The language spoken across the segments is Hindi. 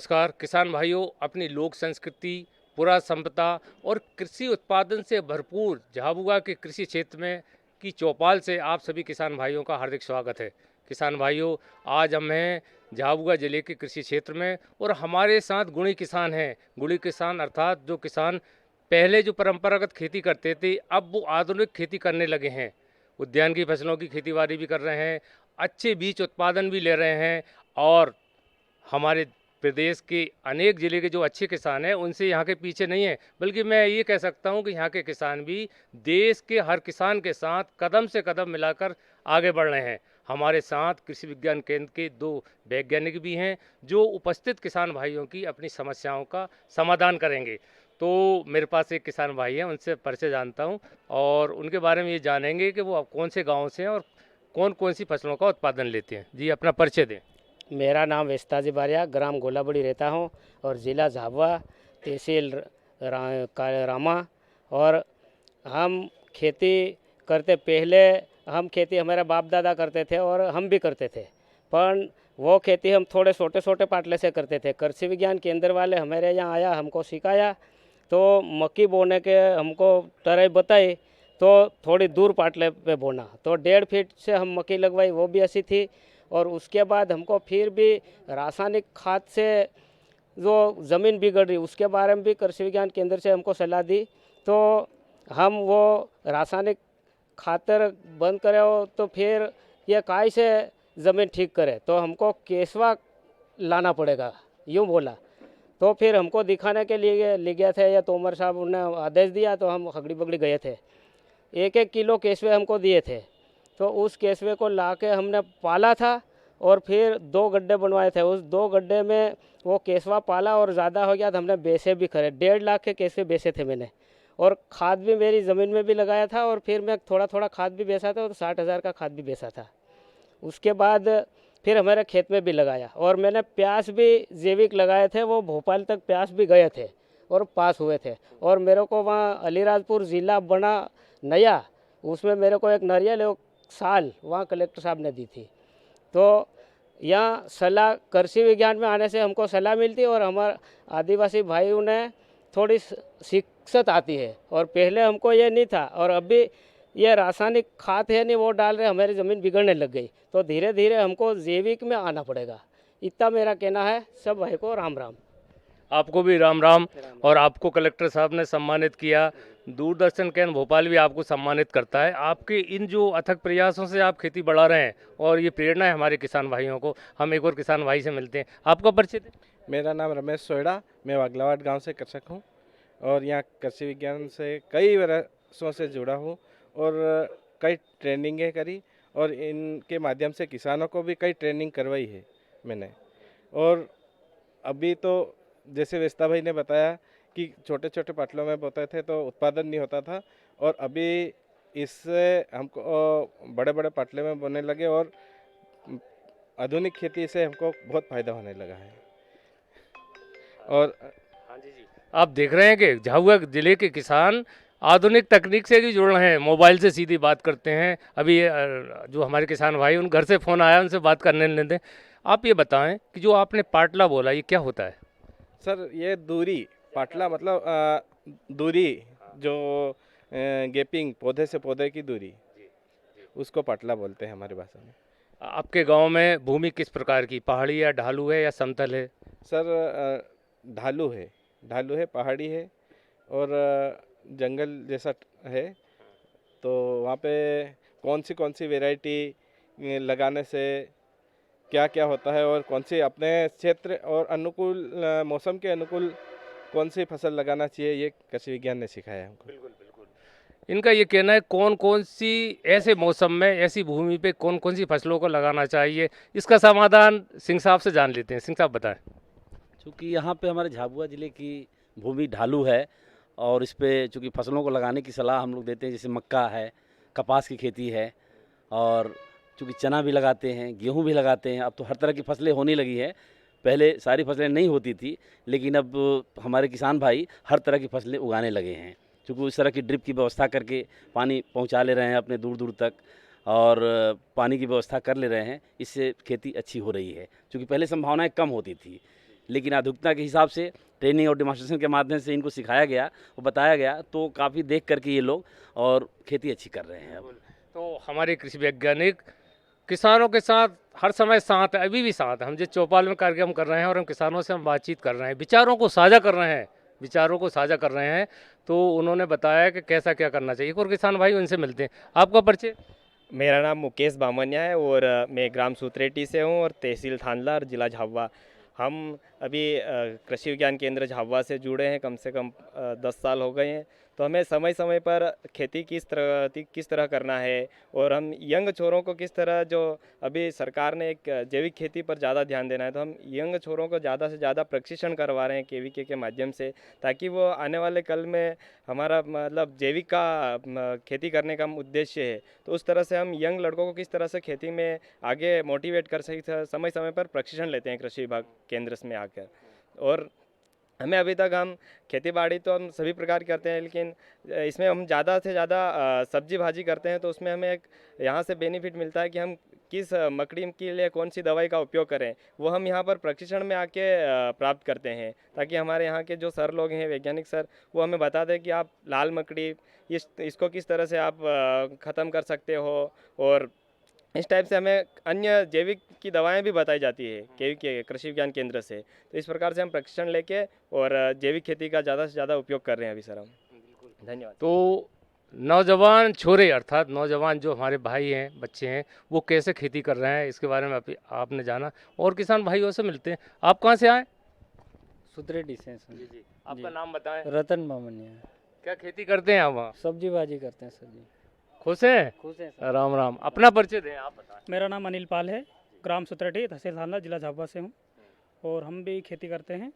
नमस्कार किसान भाइयों, अपनी लोक संस्कृति, पुरा संपदा और कृषि उत्पादन से भरपूर झाबुआ के कृषि क्षेत्र में की चौपाल से आप सभी किसान भाइयों का हार्दिक स्वागत है। किसान भाइयों, आज हम हैं झाबुआ जिले के कृषि क्षेत्र में और हमारे साथ गुणी किसान हैं। गुणी किसान अर्थात जो किसान पहले जो परंपरागत खेती करते थे, अब वो आधुनिक खेती करने लगे हैं। उद्यान की फसलों की खेतीबाड़ी भी कर रहे हैं, अच्छे बीज उत्पादन भी ले रहे हैं और हमारे प्रदेश के अनेक ज़िले के जो अच्छे किसान हैं उनसे यहाँ के पीछे नहीं हैं, बल्कि मैं ये कह सकता हूँ कि यहाँ के किसान भी देश के हर किसान के साथ कदम से कदम मिलाकर आगे बढ़ रहे हैं। हमारे साथ कृषि विज्ञान केंद्र के 2 वैज्ञानिक भी हैं जो उपस्थित किसान भाइयों की अपनी समस्याओं का समाधान करेंगे। तो मेरे पास एक किसान भाई हैं, उनसे परिचय जानता हूँ और उनके बारे में ये जानेंगे कि वो कौन से गाँव से हैं और कौन कौन सी फसलों का उत्पादन लेते हैं। जी, अपना परिचय दें। मेरा नाम वेस्ताजी बारिया, ग्राम गोलाबड़ी रहता हूँ और ज़िला झाबुआ, तहसील रामा। और हम खेती करते पहले हम खेती हमारे बाप दादा करते थे और हम भी करते थे, पर वो खेती हम थोड़े छोटे छोटे पाटले से करते थे। कृषि विज्ञान केंद्र वाले हमारे यहाँ आया, हमको सिखाया, तो मक्की बोने के हमको तरह बताई, तो थोड़ी दूर पाटले पे बोना, तो 1.5 फीट से हम मक्की लगवाई, वो भी अच्छी थी। और उसके बाद हमको फिर भी रासायनिक खाद से जो ज़मीन बिगड़ रही उसके बारे में भी कृषि विज्ञान केंद्र से हमको सलाह दी, तो हम वो रासायनिक खातर बंद करे हो तो फिर ये काय से ज़मीन ठीक करे, तो हमको केसवा लाना पड़ेगा, यूँ बोला। तो फिर हमको दिखाने के लिए ले गया थे, या तोमर साहब ने आदेश दिया, तो हम हगड़ी बगड़ी गए थे। 1-1 किलो केसवे हमको दिए थे, तो उस केसवे को ला के हमने पाला था और फिर 2 गड्ढे बनवाए थे। उस 2 गड्ढे में वो केसवा पाला और ज़्यादा हो गया तो हमने बेचे भी खरे। 1.5 लाख के केसवे बेचे थे मैंने, और खाद भी मेरी ज़मीन में भी लगाया था और फिर मैं थोड़ा थोड़ा खाद भी बेचा था, और 60,000 का खाद भी बेचा था। उसके बाद फिर हमारे खेत में भी लगाया, और मैंने प्याज भी जैविक लगाए थे, वो भोपाल तक प्याज भी गए थे और पास हुए थे। और मेरे को वहाँ अलीराजपुर ज़िला बना नया, उसमें मेरे को एक नारियल साल वहाँ कलेक्टर साहब ने दी थी। तो यहाँ सलाह कृषि विज्ञान में आने से हमको सलाह मिलती है, और हमारे आदिवासी भाइयों ने थोड़ी शिक्षत आती है, और पहले हमको ये नहीं था, और अभी ये रासायनिक खाद है नहीं वो डाल रहे, हमारी ज़मीन बिगड़ने लग गई, तो धीरे धीरे हमको जैविक में आना पड़ेगा। इतना मेरा कहना है। सब भाई को राम राम। आपको भी राम राम। और आपको कलेक्टर साहब ने सम्मानित किया, दूरदर्शन केंद्र भोपाल भी आपको सम्मानित करता है। आपके इन जो अथक प्रयासों से आप खेती बढ़ा रहे हैं और ये प्रेरणा है हमारे किसान भाइयों को। हम एक और किसान भाई से मिलते हैं, आपका परिचय दें। मेरा नाम रमेश सोयड़ा, मैं वागलावाट गांव से कृषक हूं और यहाँ कृषि विज्ञान से कई वर्षों से जुड़ा हूं और कई ट्रेनिंगें करी, और इनके माध्यम से किसानों को भी कई ट्रेनिंग करवाई है मैंने। और अभी तो जैसे वेस्ता भाई ने बताया कि छोटे छोटे पाटलों में बोते थे तो उत्पादन नहीं होता था, और अभी इससे हमको बड़े बड़े पाटले में बोने लगे और आधुनिक खेती से हमको बहुत फ़ायदा होने लगा है। और हाँ जी जी, आप देख रहे हैं कि झाबुआ जिले के किसान आधुनिक तकनीक से भी जुड़ रहे हैं, मोबाइल से सीधी बात करते हैं। अभी जो हमारे किसान भाई उन घर से फ़ोन आया, उनसे बात करने लेते हैं। आप ये बताएं कि जो आपने पाटला बोला, ये क्या होता है? सर, ये दूरी पाटला मतलब दूरी जो गैपिंग पौधे से पौधे की दूरी, उसको पाटला बोलते हैं हमारी भाषा में। आपके गांव में भूमि किस प्रकार की, पहाड़ी या ढालू है या समतल है? सर, ढालू है, ढालू है, पहाड़ी है और जंगल जैसा है। तो वहाँ पे कौन सी वैरायटी लगाने से क्या क्या होता है, और कौन सी अपने क्षेत्र और अनुकूल मौसम के अनुकूल कौन सी फसल लगाना चाहिए, ये कृषि विज्ञान ने सिखाया है हमको। बिल्कुल बिल्कुल। इनका ये कहना है कौन कौन सी ऐसे मौसम में ऐसी भूमि पे कौन कौन सी फसलों को लगाना चाहिए, इसका समाधान सिंह साहब से जान लेते हैं। सिंह साहब बताएं। चूँकि यहाँ पे हमारे झाबुआ ज़िले की भूमि ढालू है, और इस पे चूँकि फसलों को लगाने की सलाह हम लोग देते हैं, जैसे मक्का है, कपास की खेती है, और चूँकि चना भी लगाते हैं, गेहूँ भी लगाते हैं। अब तो हर तरह की फसलें होने लगी है, पहले सारी फसलें नहीं होती थी, लेकिन अब हमारे किसान भाई हर तरह की फसलें उगाने लगे हैं। चूँकि उस तरह की ड्रिप की व्यवस्था करके पानी पहुँचा ले रहे हैं अपने दूर दूर तक, और पानी की व्यवस्था कर ले रहे हैं, इससे खेती अच्छी हो रही है। चूँकि पहले संभावनाएँ कम होती थी, लेकिन आधुनिकता के हिसाब से ट्रेनिंग और डेमोन्स्ट्रेशन के माध्यम से इनको सिखाया गया और बताया गया, तो काफ़ी देख करके ये लोग और खेती अच्छी कर रहे हैं अब। तो हमारे कृषि वैज्ञानिक किसानों के साथ हर समय साथ है, अभी भी साथ है। हम जिस चौपाल में कार्यक्रम कर रहे हैं और हम किसानों से हम बातचीत कर रहे हैं, विचारों को साझा कर रहे हैं, तो उन्होंने बताया कि कैसा क्या करना चाहिए। एक और किसान भाई, उनसे मिलते हैं। आपका परिचय? मेरा नाम मुकेश बामनिया है और मैं ग्राम सूत्रेटी से हूँ और तहसील थानला और ज़िला झाबुआ। हम अभी कृषि विज्ञान केंद्र झाबुआ से जुड़े हैं, कम से कम 10 साल हो गए हैं। तो हमें समय समय पर खेती किस तरह करना है और हम यंग छोरों को किस तरह, जो अभी सरकार ने एक जैविक खेती पर ज़्यादा ध्यान देना है, तो हम यंग छोरों को ज़्यादा से ज़्यादा प्रशिक्षण करवा रहे हैं केवीके के माध्यम से, ताकि वो आने वाले कल में हमारा मतलब जैविक का खेती करने का उद्देश्य है, तो उस तरह से हम यंग लड़कों को किस तरह से खेती में आगे मोटिवेट कर सकते, समय समय पर प्रशिक्षण लेते हैं कृषि विभाग केंद्र में आकर। और हमें अभी तक हम खेती बाड़ी तो हम सभी प्रकार करते हैं, लेकिन इसमें हम ज़्यादा से ज़्यादा सब्जी भाजी करते हैं, तो उसमें हमें एक यहाँ से बेनिफिट मिलता है कि हम किस मकड़ी के लिए कौन सी दवाई का उपयोग करें, वो हम यहाँ पर प्रशिक्षण में आके प्राप्त करते हैं, ताकि हमारे यहाँ के जो सर लोग हैं, वैज्ञानिक सर, वो हमें बता दें कि आप लाल मकड़ी इसको किस तरह से आप ख़त्म कर सकते हो। और इस टाइप से हमें अन्य जैविक की दवाएं भी बताई जाती है के कृषि विज्ञान केंद्र से। तो इस प्रकार से हम प्रशिक्षण लेके और जैविक खेती का ज़्यादा से ज़्यादा उपयोग कर रहे हैं अभी सर हम। धन्यवाद। तो नौजवान छोरे, अर्थात नौजवान जो हमारे भाई हैं, बच्चे हैं, वो कैसे खेती कर रहे हैं, इसके बारे में आपने जाना। और किसान भाइयों से मिलते हैं। आप कहाँ से आए? सुतरेटी से सर। जी। आपका नाम बताएं। रतन बामनिया। क्या खेती करते हैं आप वहाँ? सब्जी भाजी करते हैं सर जी। खुश हैं? खुश हैं सर। राम राम। अपना परिचय दें, आप बताएं। मेरा नाम अनिल पाल है, ग्राम सुतरेटी, तहसील थाना, जिला झाबुआ से हूँ। और हम भी खेती करते हैं,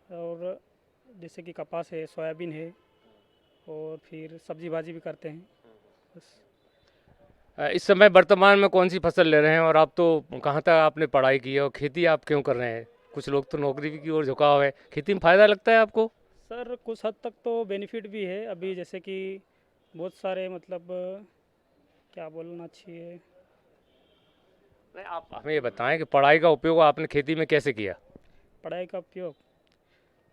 और जैसे कि कपास है, सोयाबीन है, और फिर सब्जी भाजी भी करते हैं बस। इस समय वर्तमान में कौन सी फसल ले रहे हैं, और आप तो कहाँ तक आपने पढ़ाई की है और खेती आप क्यों कर रहे हैं? कुछ लोग तो नौकरी की ओर झुकाव है, खेती में फ़ायदा लगता है आपको? सर कुछ हद तक तो बेनिफिट भी है। अभी जैसे कि बहुत सारे मतलब क्या बोलना चाहिए, नहीं, आप हमें ये बताएं कि पढ़ाई का उपयोग आपने खेती में कैसे किया? पढ़ाई का उपयोग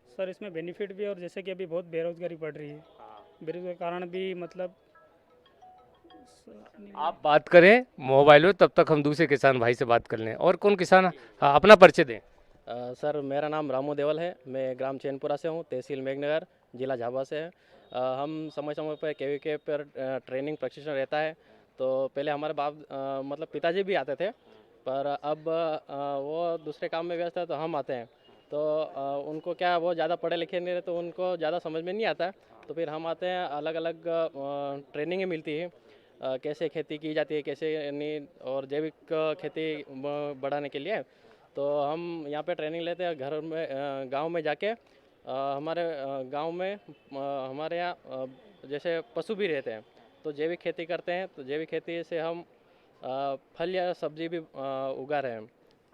सर इसमें बेनिफिट भी है, और जैसे कि अभी बहुत बेरोजगारी बढ़ रही है, बेरोजगारी के कारण भी मतलब आप बात करें मोबाइल में, तब तक हम दूसरे किसान भाई से बात कर लें। और कौन किसान? हाँ, अपना परिचय दें। सर मेरा नाम रामू देवल है, मैं ग्राम चैनपुरा से हूँ, तहसील मेघनगर, जिला झाबुआ से है। हम समय समय पर केवीके पर ट्रेनिंग प्रशिक्षण रहता है। तो पहले हमारे बाप मतलब पिताजी भी आते थे, पर अब वो दूसरे काम में व्यस्त है, तो हम आते हैं। तो उनको क्या, वो ज़्यादा पढ़े लिखे नहीं रहे, तो उनको ज़्यादा समझ में नहीं आता, तो फिर हम आते हैं, अलग अलग ट्रेनिंगें मिलती है, कैसे खेती की जाती है, कैसे नहीं, और जैविक खेती बढ़ाने के लिए। तो हम यहाँ पे ट्रेनिंग लेते हैं घर में, गांव में जाके। हमारे गांव में हमारे यहाँ जैसे पशु भी रहते हैं, तो जैविक खेती करते हैं। तो जैविक खेती से हम फल या सब्जी भी उगा रहे हैं,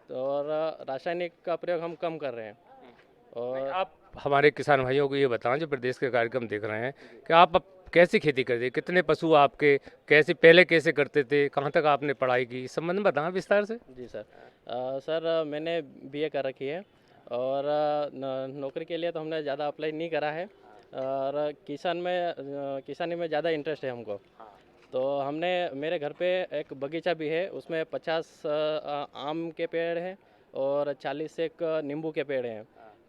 तो और रासायनिक का प्रयोग हम कम कर रहे हैं। और आप हमारे किसान भाइयों को ये बताएं जो प्रदेश के कार्यक्रम देख रहे हैं कि आप अब कैसे खेती करते हैं, कितने पशु आपके, कैसे पहले कैसे करते थे, कहाँ तक आपने पढ़ाई की, इस संबंध में बताएं विस्तार से। जी सर। सर मैंने बीए कर रखी है, और नौकरी के लिए तो हमने ज़्यादा अप्लाई नहीं करा है, और किसानी में ज़्यादा इंटरेस्ट है हमको। तो हमने, मेरे घर पे एक बगीचा भी है, उसमें 50 आम के पेड़ हैं और 40 एक नींबू के पेड़ हैं।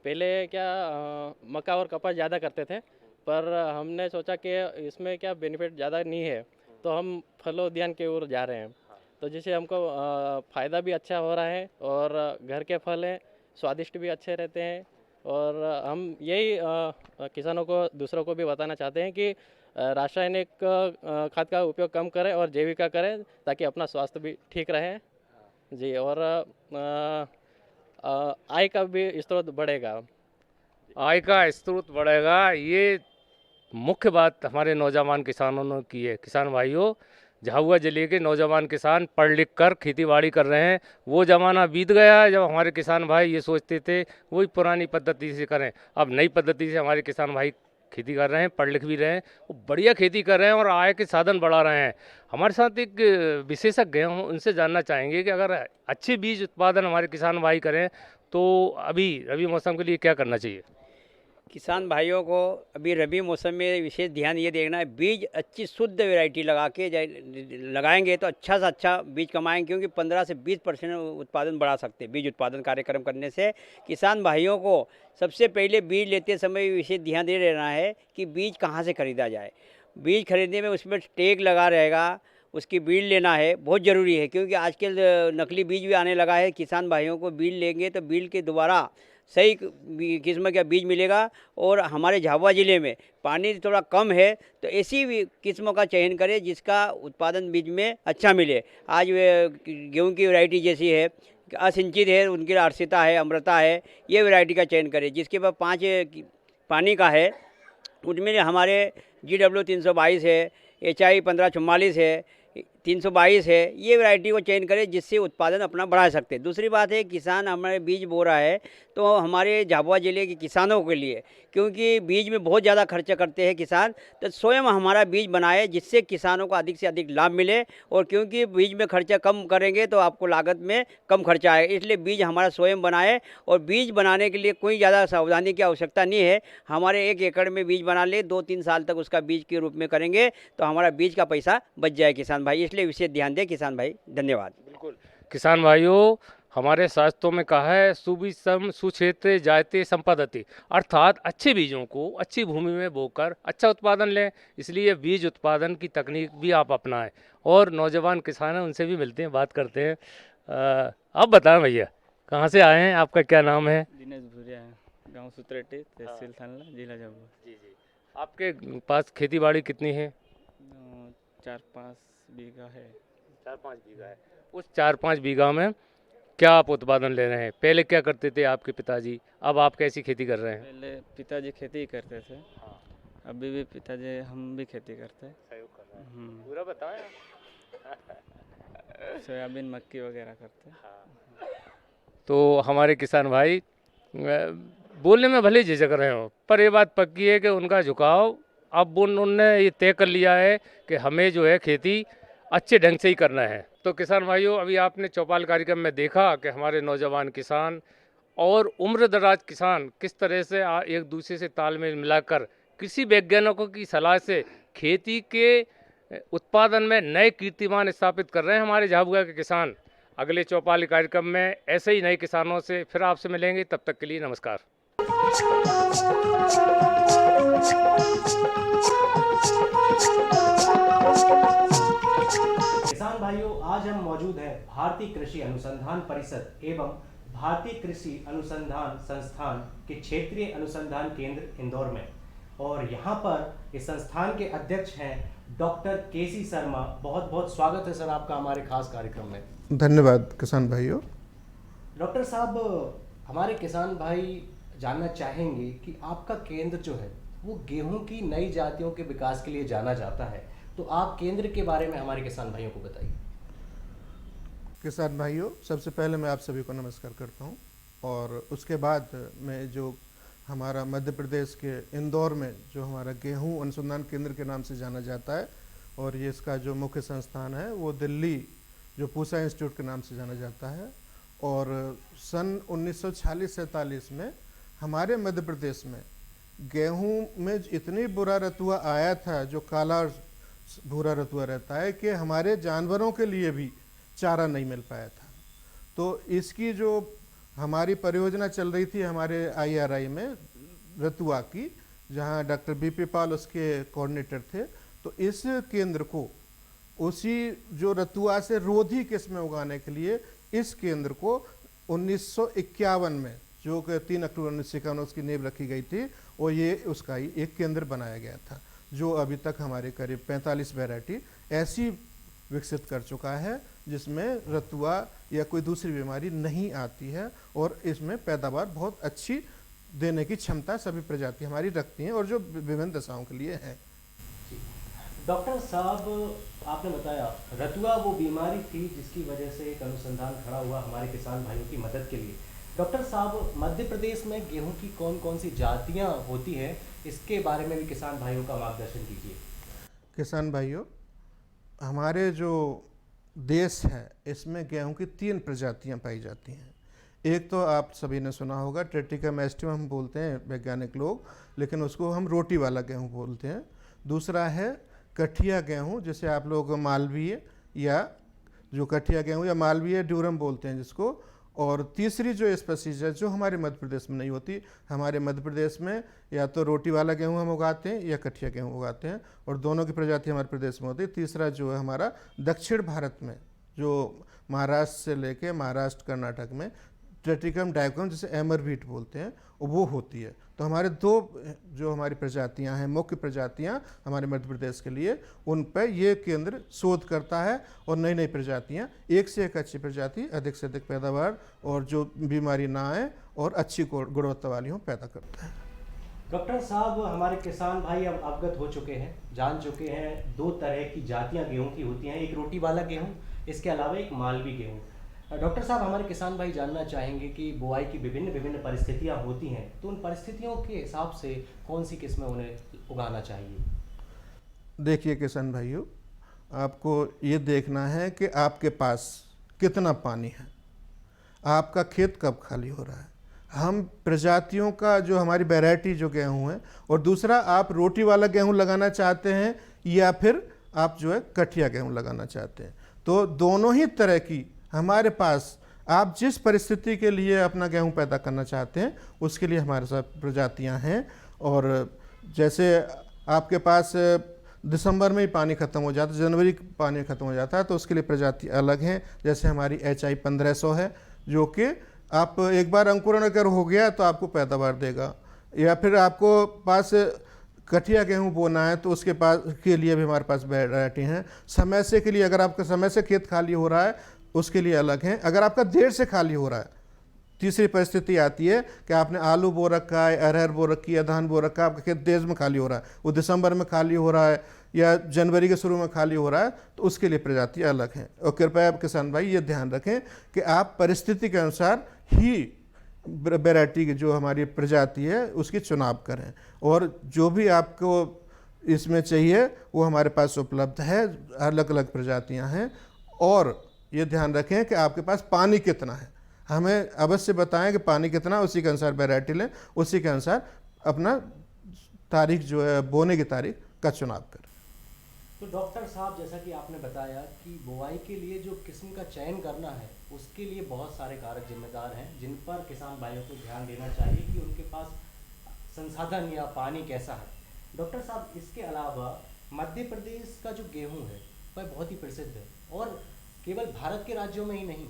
पहले क्या मक्का और कपास ज़्यादा करते थे, पर हमने सोचा कि इसमें क्या बेनिफिट ज़्यादा नहीं है, तो हम फलोद्यान की ओर जा रहे हैं। तो जिससे हमको फ़ायदा भी अच्छा हो रहा है, और घर के फल हैं, स्वादिष्ट भी अच्छे रहते हैं। और हम यही किसानों को, दूसरों को भी बताना चाहते हैं कि रासायनिक खाद का उपयोग कम करें और जैविका करें, ताकि अपना स्वास्थ्य भी ठीक रहे जी। और आय का भी स्रोत बढ़ेगा। आय का स्रोत बढ़ेगा, ये मुख्य बात हमारे नौजवान किसानों ने की है। किसान भाइयों, झाबुआ जिले के नौजवान किसान पढ़ लिख कर खेती बाड़ी कर रहे हैं। वो ज़माना बीत गया है जब हमारे किसान भाई ये सोचते थे वही पुरानी पद्धति से करें। अब नई पद्धति से हमारे किसान भाई खेती कर रहे हैं, पढ़ लिख भी रहे हैं, वो बढ़िया खेती कर रहे हैं और आय के साधन बढ़ा रहे हैं। हमारे साथ एक विशेषज्ञ हैं, उनसे जानना चाहेंगे कि अगर अच्छे बीज उत्पादन हमारे किसान भाई करें, तो अभी रबी मौसम के लिए क्या करना चाहिए? किसान भाइयों को अभी रबी मौसम में विशेष ध्यान ये देखना है, बीज अच्छी शुद्ध वैरायटी लगा के लगाएंगे तो अच्छा से अच्छा बीज कमाएंगे, क्योंकि 15 से 20% उत्पादन बढ़ा सकते हैं बीज उत्पादन कार्यक्रम करने से। किसान भाइयों को सबसे पहले बीज लेते समय विशेष ध्यान दे रहना है कि बीज कहाँ से खरीदा जाए। बीज खरीदने में उसमें टैग लगा रहेगा, उसकी बीज लेना है, बहुत ज़रूरी है, क्योंकि आजकल नकली बीज भी आने लगा है। किसान भाइयों को बीज लेंगे तो बीज के दोबारा सही किस्म का बीज मिलेगा। और हमारे झाबुआ ज़िले में पानी थोड़ा कम है, तो ऐसी भी किस्मों का चयन करें जिसका उत्पादन बीज में अच्छा मिले। आज वे गेहूं की वैरायटी जैसी है, असिंचित है, उनकी अर्षिता है, अमृता है, ये वैरायटी का चयन करें। जिसके पास 5 पानी का है उनमें हमारे GW 322 है, HI 1544 है, 322 है, ये वैरायटी को चयन करें जिससे उत्पादन अपना बढ़ा सकते हैं। दूसरी बात है, किसान हमारे बीज बो रहा है तो हमारे झाबुआ ज़िले के किसानों के लिए, क्योंकि बीज में बहुत ज़्यादा खर्चा करते हैं किसान, तो स्वयं हमारा बीज बनाए जिससे किसानों को अधिक से अधिक लाभ मिले। और क्योंकि बीज में खर्चा कम करेंगे तो आपको लागत में कम खर्चा आएगा, इसलिए बीज हमारा स्वयं बनाए। और बीज बनाने के लिए कोई ज़्यादा सावधानी की आवश्यकता नहीं है। हमारे 1 एकड़ में बीज बना ले, 2-3 साल तक उसका बीज के रूप में करेंगे तो हमारा बीज का पैसा बच जाए किसान भाई, इसलिए विशेष ध्यान दें किसान भाई। धन्यवाद। बिल्कुल किसान भाइयों, हमारे शास्त्रों में कहा है सुविषम सुक्षेत्र जायते संपदति, अर्थात अच्छे बीजों को अच्छी भूमि में बोकर अच्छा उत्पादन लें। इसलिए बीज उत्पादन की तकनीक भी आप अपनाएं। और नौजवान किसान हैं, उनसे भी मिलते हैं, बात करते हैं। आप बताएं भैया, कहाँ से आए हैं, आपका क्या नाम है? दिनेश भूरिया है, गांव सुतरेटी, तहसील थानला, जिला झाबुआ। जी जी। आपके पास खेती बाड़ी कितनी है? 4-5 बीघा है। 4-5 बीघा है। उस 4-5 बीघा में क्या आप उत्पादन ले रहे हैं? पहले क्या करते थे आपके पिताजी, अब आप कैसी खेती कर रहे हैं? पहले पिताजी खेती करते थे, अभी भी पिताजी हम भी खेती करते हैं। सहयोग कर रहे हैं, पूरा बताएं। सोयाबीन मक्की वगैरह करते हैं। तो हमारे किसान भाई बोलने में भले झिझक रहे हो, पर ये बात पक्की है कि उनका झुकाव अब उन्होंने ये तय कर लिया है कि हमें जो है खेती अच्छे ढंग से ही करना है। तो किसान भाइयों, अभी आपने चौपाल कार्यक्रम में देखा कि हमारे नौजवान किसान और उम्रदराज किसान किस तरह से एक दूसरे से तालमेल मिलाकर कृषि वैज्ञानिकों की सलाह से खेती के उत्पादन में नए कीर्तिमान स्थापित कर रहे हैं हमारे झाबुआ के किसान। अगले चौपाल कार्यक्रम में ऐसे ही नए किसानों से फिर आपसे मिलेंगे, तब तक के लिए नमस्कार। किसान भाइयों, आज हम मौजूद हैं भारतीय कृषि अनुसंधान परिषद एवं भारतीय कृषि अनुसंधान संस्थान के क्षेत्रीय अनुसंधान केंद्र इंदौर में। और यहाँ पर इस संस्थान के अध्यक्ष हैं डॉक्टर केसी शर्मा। बहुत बहुत स्वागत है सर आपका हमारे खास कार्यक्रम में। धन्यवाद किसान भाइयों। डॉक्टर साहब, हमारे किसान भाई जानना चाहेंगे कि आपका केंद्र जो है वो गेहूं की नई जातियों के विकास के लिए जाना जाता है, तो आप केंद्र के बारे में हमारे किसान भाइयों को बताइए। किसान भाइयों, सबसे पहले मैं आप सभी को नमस्कार करता हूं। और उसके बाद मैं जो हमारा मध्य प्रदेश के इंदौर में जो हमारा गेहूं अनुसंधान केंद्र के नाम से जाना जाता है, और ये इसका जो मुख्य संस्थान है वो दिल्ली जो पूसा इंस्टीट्यूट के नाम से जाना जाता है। और सन 1946-47 में हमारे मध्य प्रदेश में गेहूं में इतनी बुरा रतुआ आया था, जो काला और भूरा रतुआ रहता है, कि हमारे जानवरों के लिए भी चारा नहीं मिल पाया था। तो इसकी जो हमारी परियोजना चल रही थी हमारे IRI में रतुआ की, जहां डॉक्टर BP पाल उसके कोऑर्डिनेटर थे, तो इस केंद्र को उसी जो रतुआ से रोधी किस्में उगाने के लिए इस केंद्र को 1951 में, जो कि 3 अक्टूबर 1951 उसकी नींव रखी गई थी, और ये उसका ही एक केंद्र बनाया गया था, जो अभी तक हमारे करीब 45 वैरायटी ऐसी विकसित कर चुका है जिसमें रतुआ या कोई दूसरी बीमारी नहीं आती है, और इसमें पैदावार बहुत अच्छी देने की क्षमता सभी प्रजाति हमारी रखती हैं, और जो विभिन्न दशाओं के लिए है। डॉक्टर साहब, आपने बताया रतुआ वो बीमारी थी जिसकी वजह से एक अनुसंधान खड़ा हुआ हमारे किसान भाइयों की मदद के लिए। डॉक्टर साहब, मध्य प्रदेश में गेहूं की कौन कौन सी जातियां होती हैं, इसके बारे में भी किसान भाइयों का मार्गदर्शन कीजिए। किसान भाइयों, हमारे जो देश है इसमें गेहूं की 3 प्रजातियां पाई जाती हैं। एक तो आप सभी ने सुना होगा ट्रेटिकम एस्टिवम हम बोलते हैं वैज्ञानिक लोग, लेकिन उसको हम रोटी वाला गेहूँ बोलते हैं। दूसरा है कठिया गेहूँ, जिसे आप लोग मालवीय या जो कठिया गेहूँ या मालवीय ड्यूरम बोलते हैं जिसको। और तीसरी जो स्पीसीज है जो हमारे मध्य प्रदेश में नहीं होती, हमारे मध्य प्रदेश में या तो रोटी वाला गेहूँ हम उगाते हैं या कठिया गेहूँ उगाते हैं, और दोनों की प्रजाति हमारे प्रदेश में होती है। तीसरा जो है हमारा दक्षिण भारत में, जो महाराष्ट्र से लेके महाराष्ट्र कर्नाटक में ट्रेटिकम डाइकोम जिसे एमर व्हीट बोलते हैं वो होती है। तो हमारे दो जो हमारी प्रजातियां हैं, मुख्य प्रजातियां हमारे मध्य प्रदेश के लिए, उन पर ये केंद्र शोध करता है और नई नई प्रजातियां, एक से एक अच्छी प्रजाति, अधिक से अधिक पैदावार और जो बीमारी ना आए और अच्छी गुणवत्ता वाली हो पैदा करता है। डॉक्टर साहब, हमारे किसान भाई अब अवगत हो चुके हैं, जान चुके हैं दो तरह की जातियां गेहूं की होती हैं, एक रोटी वाला गेहूं, इसके अलावा एक मालवी गेहूं। डॉक्टर साहब, हमारे किसान भाई जानना चाहेंगे कि बुआई की विभिन्न परिस्थितियां होती हैं, तो उन परिस्थितियों के हिसाब से कौन सी किस्में उन्हें उगाना चाहिए? देखिए किसान भाइयों, आपको ये देखना है कि आपके पास कितना पानी है, आपका खेत कब खाली हो रहा है। हम प्रजातियों का जो हमारी वैरायटी जो गेहूँ है, और दूसरा आप रोटी वाला गेहूँ लगाना चाहते हैं या फिर आप जो है कठिया गेहूँ लगाना चाहते हैं, तो दोनों ही तरह की हमारे पास, आप जिस परिस्थिति के लिए अपना गेहूं पैदा करना चाहते हैं उसके लिए हमारे साथ प्रजातियां हैं। और जैसे आपके पास दिसंबर में ही पानी ख़त्म हो जाता है, जनवरी पानी ख़त्म हो जाता है, तो उसके लिए प्रजाति अलग हैं। जैसे हमारी HI 1500 है, जो कि आप एक बार अंकुरण अगर हो गया तो आपको पैदावार देगा। या फिर आपको पास कठिया गेहूँ बोना है तो उसके पास के लिए भी हमारे पास वैरायटी हैं। समय से के लिए, अगर आपका समय से खेत खाली हो रहा है उसके लिए अलग हैं। अगर आपका देर से खाली हो रहा है, तीसरी परिस्थिति आती है कि आपने आलू बो रखा है, अरहर बो रखी है, धान बो रखा है, आपका खेत देर में खाली हो रहा है, वो दिसंबर में खाली हो रहा है या जनवरी के शुरू में खाली हो रहा है, तो उसके लिए प्रजाति अलग हैं। और कृपया किसान भाई ये ध्यान रखें कि आप परिस्थिति के अनुसार ही वैरायटी की जो हमारी प्रजाति है उसकी चुनाव करें, और जो भी आपको इसमें चाहिए वो हमारे पास उपलब्ध है। अलग अलग प्रजातियां हैं, और ये ध्यान रखें कि आपके पास पानी कितना है, हमें अवश्य बताएं कि पानी कितना, उसी के अनुसार वैरायटी लें, उसी के अनुसार अपना तारीख जो है बोने की तारीख का चुनाव करें। तो डॉक्टर साहब, जैसा कि आपने बताया कि बुआई के लिए जो किस्म का चयन करना है उसके लिए बहुत सारे कारक जिम्मेदार हैं, जिन पर किसान भाइयों को ध्यान देना चाहिए कि उनके पास संसाधन या पानी कैसा है। डॉक्टर साहब, इसके अलावा मध्य प्रदेश का जो गेहूँ है वह बहुत ही प्रसिद्ध है, और केवल भारत के राज्यों में ही नहीं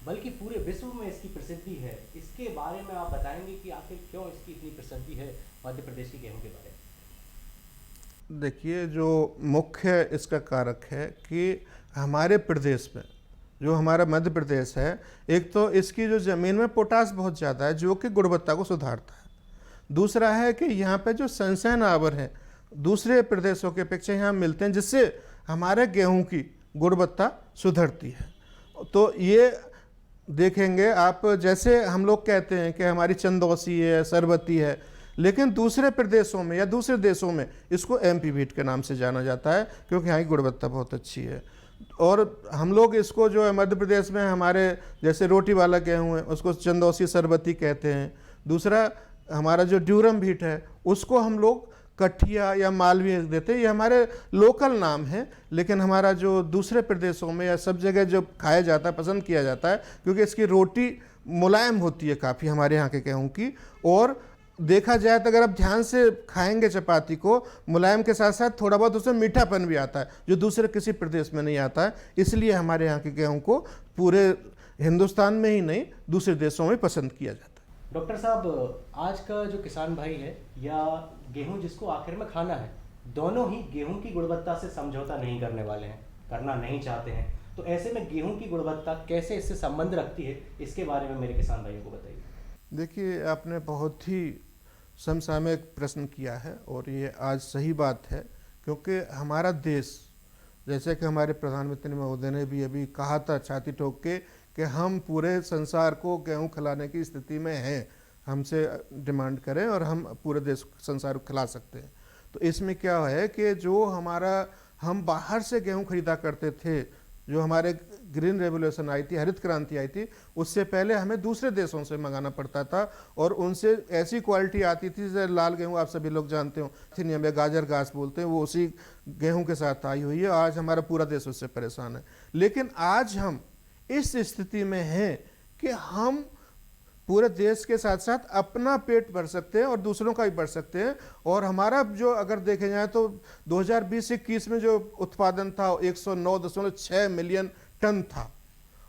बल्कि पूरे विश्व में इसकी प्रसिद्धि है। इसके बारे में आप बताएंगे कि आखिर क्यों इसकी इतनी प्रसिद्धि है मध्य प्रदेश के गेहूं के बारे में? देखिए, जो मुख्य इसका कारक है कि हमारे प्रदेश में, जो हमारा मध्य प्रदेश है, एक तो इसकी जो ज़मीन में पोटास बहुत ज़्यादा है जो कि गुणवत्ता को सुधारता है। दूसरा है कि यहाँ पे जो संचयन आवर हैं दूसरे प्रदेशों के अपेक्षा यहाँ मिलते हैं, जिससे हमारे गेहूं की गुणवत्ता सुधरती है। तो ये देखेंगे आप, जैसे हम लोग कहते हैं कि हमारी चंदौसी है, सरबती है, लेकिन दूसरे प्रदेशों में या दूसरे देशों में इसको MP व्हीट के नाम से जाना जाता है, क्योंकि यहाँ की गुणवत्ता बहुत अच्छी है। और हम लोग इसको जो है मध्य प्रदेश में हमारे जैसे रोटी वाला गेहूँ है उसको चंदौसी सरबती कहते हैं। दूसरा हमारा जो ड्यूरम व्हीट है उसको हम लोग कठिया या मालवीय देते हैं, ये हमारे लोकल नाम है, लेकिन हमारा जो दूसरे प्रदेशों में या सब जगह जो खाया जाता है, पसंद किया जाता है, क्योंकि इसकी रोटी मुलायम होती है काफ़ी हमारे यहाँ के गेहूँ की। और देखा जाए तो अगर आप ध्यान से खाएंगे चपाती को, मुलायम के साथ साथ थोड़ा बहुत उसमें मीठापन भी आता है जो दूसरे किसी प्रदेश में नहीं आता है। इसलिए हमारे यहाँ के गेहूँ को पूरे हिंदुस्तान में ही नहीं दूसरे देशों में पसंद किया जाता है। डॉक्टर साहब, आज का जो किसान भाई है या गेहूं जिसको आखिर में खाना है, दोनों ही गेहूं की गुणवत्ता से समझौता नहीं करने वाले हैं, करना नहीं चाहते हैं। तो ऐसे में गेहूं की गुणवत्ता कैसे इससे संबंध रखती है, इसके बारे में मेरे किसान भाइयों को बताइए। देखिए, आपने बहुत ही समसामयिक प्रश्न किया है और ये आज सही बात है, क्योंकि हमारा देश, जैसे कि हमारे प्रधानमंत्री महोदय ने भी अभी कहा था छाती ठोक के कि हम पूरे संसार को गेहूं खिलाने की स्थिति में हैं, हमसे डिमांड करें और हम पूरे देश संसार को खिला सकते हैं। तो इसमें क्या है कि जो हमारा हम बाहर से गेहूं खरीदा करते थे, जो हमारे ग्रीन रेवोल्यूशन आई थी, हरित क्रांति आई थी, उससे पहले हमें दूसरे देशों से मंगाना पड़ता था और उनसे ऐसी क्वालिटी आती थी जैसे लाल गेहूं आप सभी लोग जानते हो, थिनियम या गाजर घास बोलते हैं, वो उसी गेहूं के साथ आई हुई है। आज हमारा पूरा देश उससे परेशान है। लेकिन आज हम इस स्थिति में हैं कि हम पूरे देश के साथ साथ अपना पेट भर सकते हैं और दूसरों का भी भर सकते हैं। और हमारा जो अगर देखे जाए तो 2020-21 में जो उत्पादन था 109.6 मिलियन टन था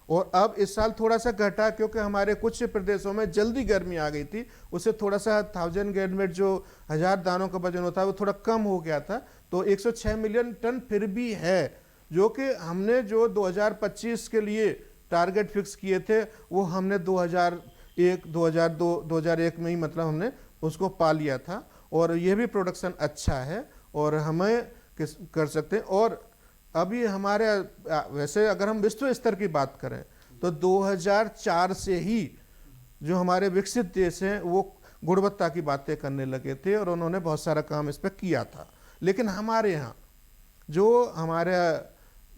और अब इस साल थोड़ा सा घटा क्योंकि हमारे कुछ प्रदेशों में जल्दी गर्मी आ गई थी, उससे थोड़ा सा 1000 गैलवेट जो 1000 दानों का वजन होता है वो थोड़ा कम हो गया था। तो 106 मिलियन टन फिर भी है, जो कि हमने जो 2025 के लिए टारगेट फिक्स किए थे वो हमने 2001 में ही मतलब हमने उसको पा लिया था और ये भी प्रोडक्शन अच्छा है और हमें कर सकते हैं। और अभी हमारे वैसे अगर हम विश्व स्तर की बात करें तो 2004 से ही जो हमारे विकसित देश हैं वो गुणवत्ता की बातें करने लगे थे और उन्होंने बहुत सारा काम इस पर किया था। लेकिन हमारे यहाँ जो हमारा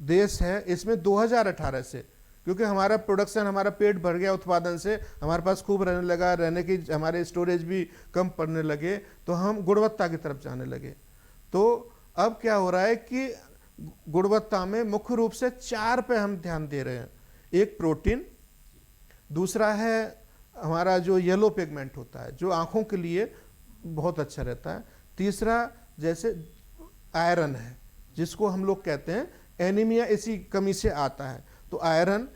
देश है इसमें 2018 से, क्योंकि हमारा प्रोडक्शन, हमारा पेट भर गया उत्पादन से, हमारे पास खूब रहने लगा, रहने की हमारे स्टोरेज भी कम पड़ने लगे, तो हम गुणवत्ता की तरफ जाने लगे। तो अब क्या हो रहा है कि गुणवत्ता में मुख्य रूप से 4 पे हम ध्यान दे रहे हैं। एक प्रोटीन, दूसरा है हमारा जो येलो पिगमेंट होता है जो आँखों के लिए बहुत अच्छा रहता है, तीसरा जैसे आयरन है जिसको हम लोग कहते हैं एनीमिया, इसी कमी से आता है। तो आयरन,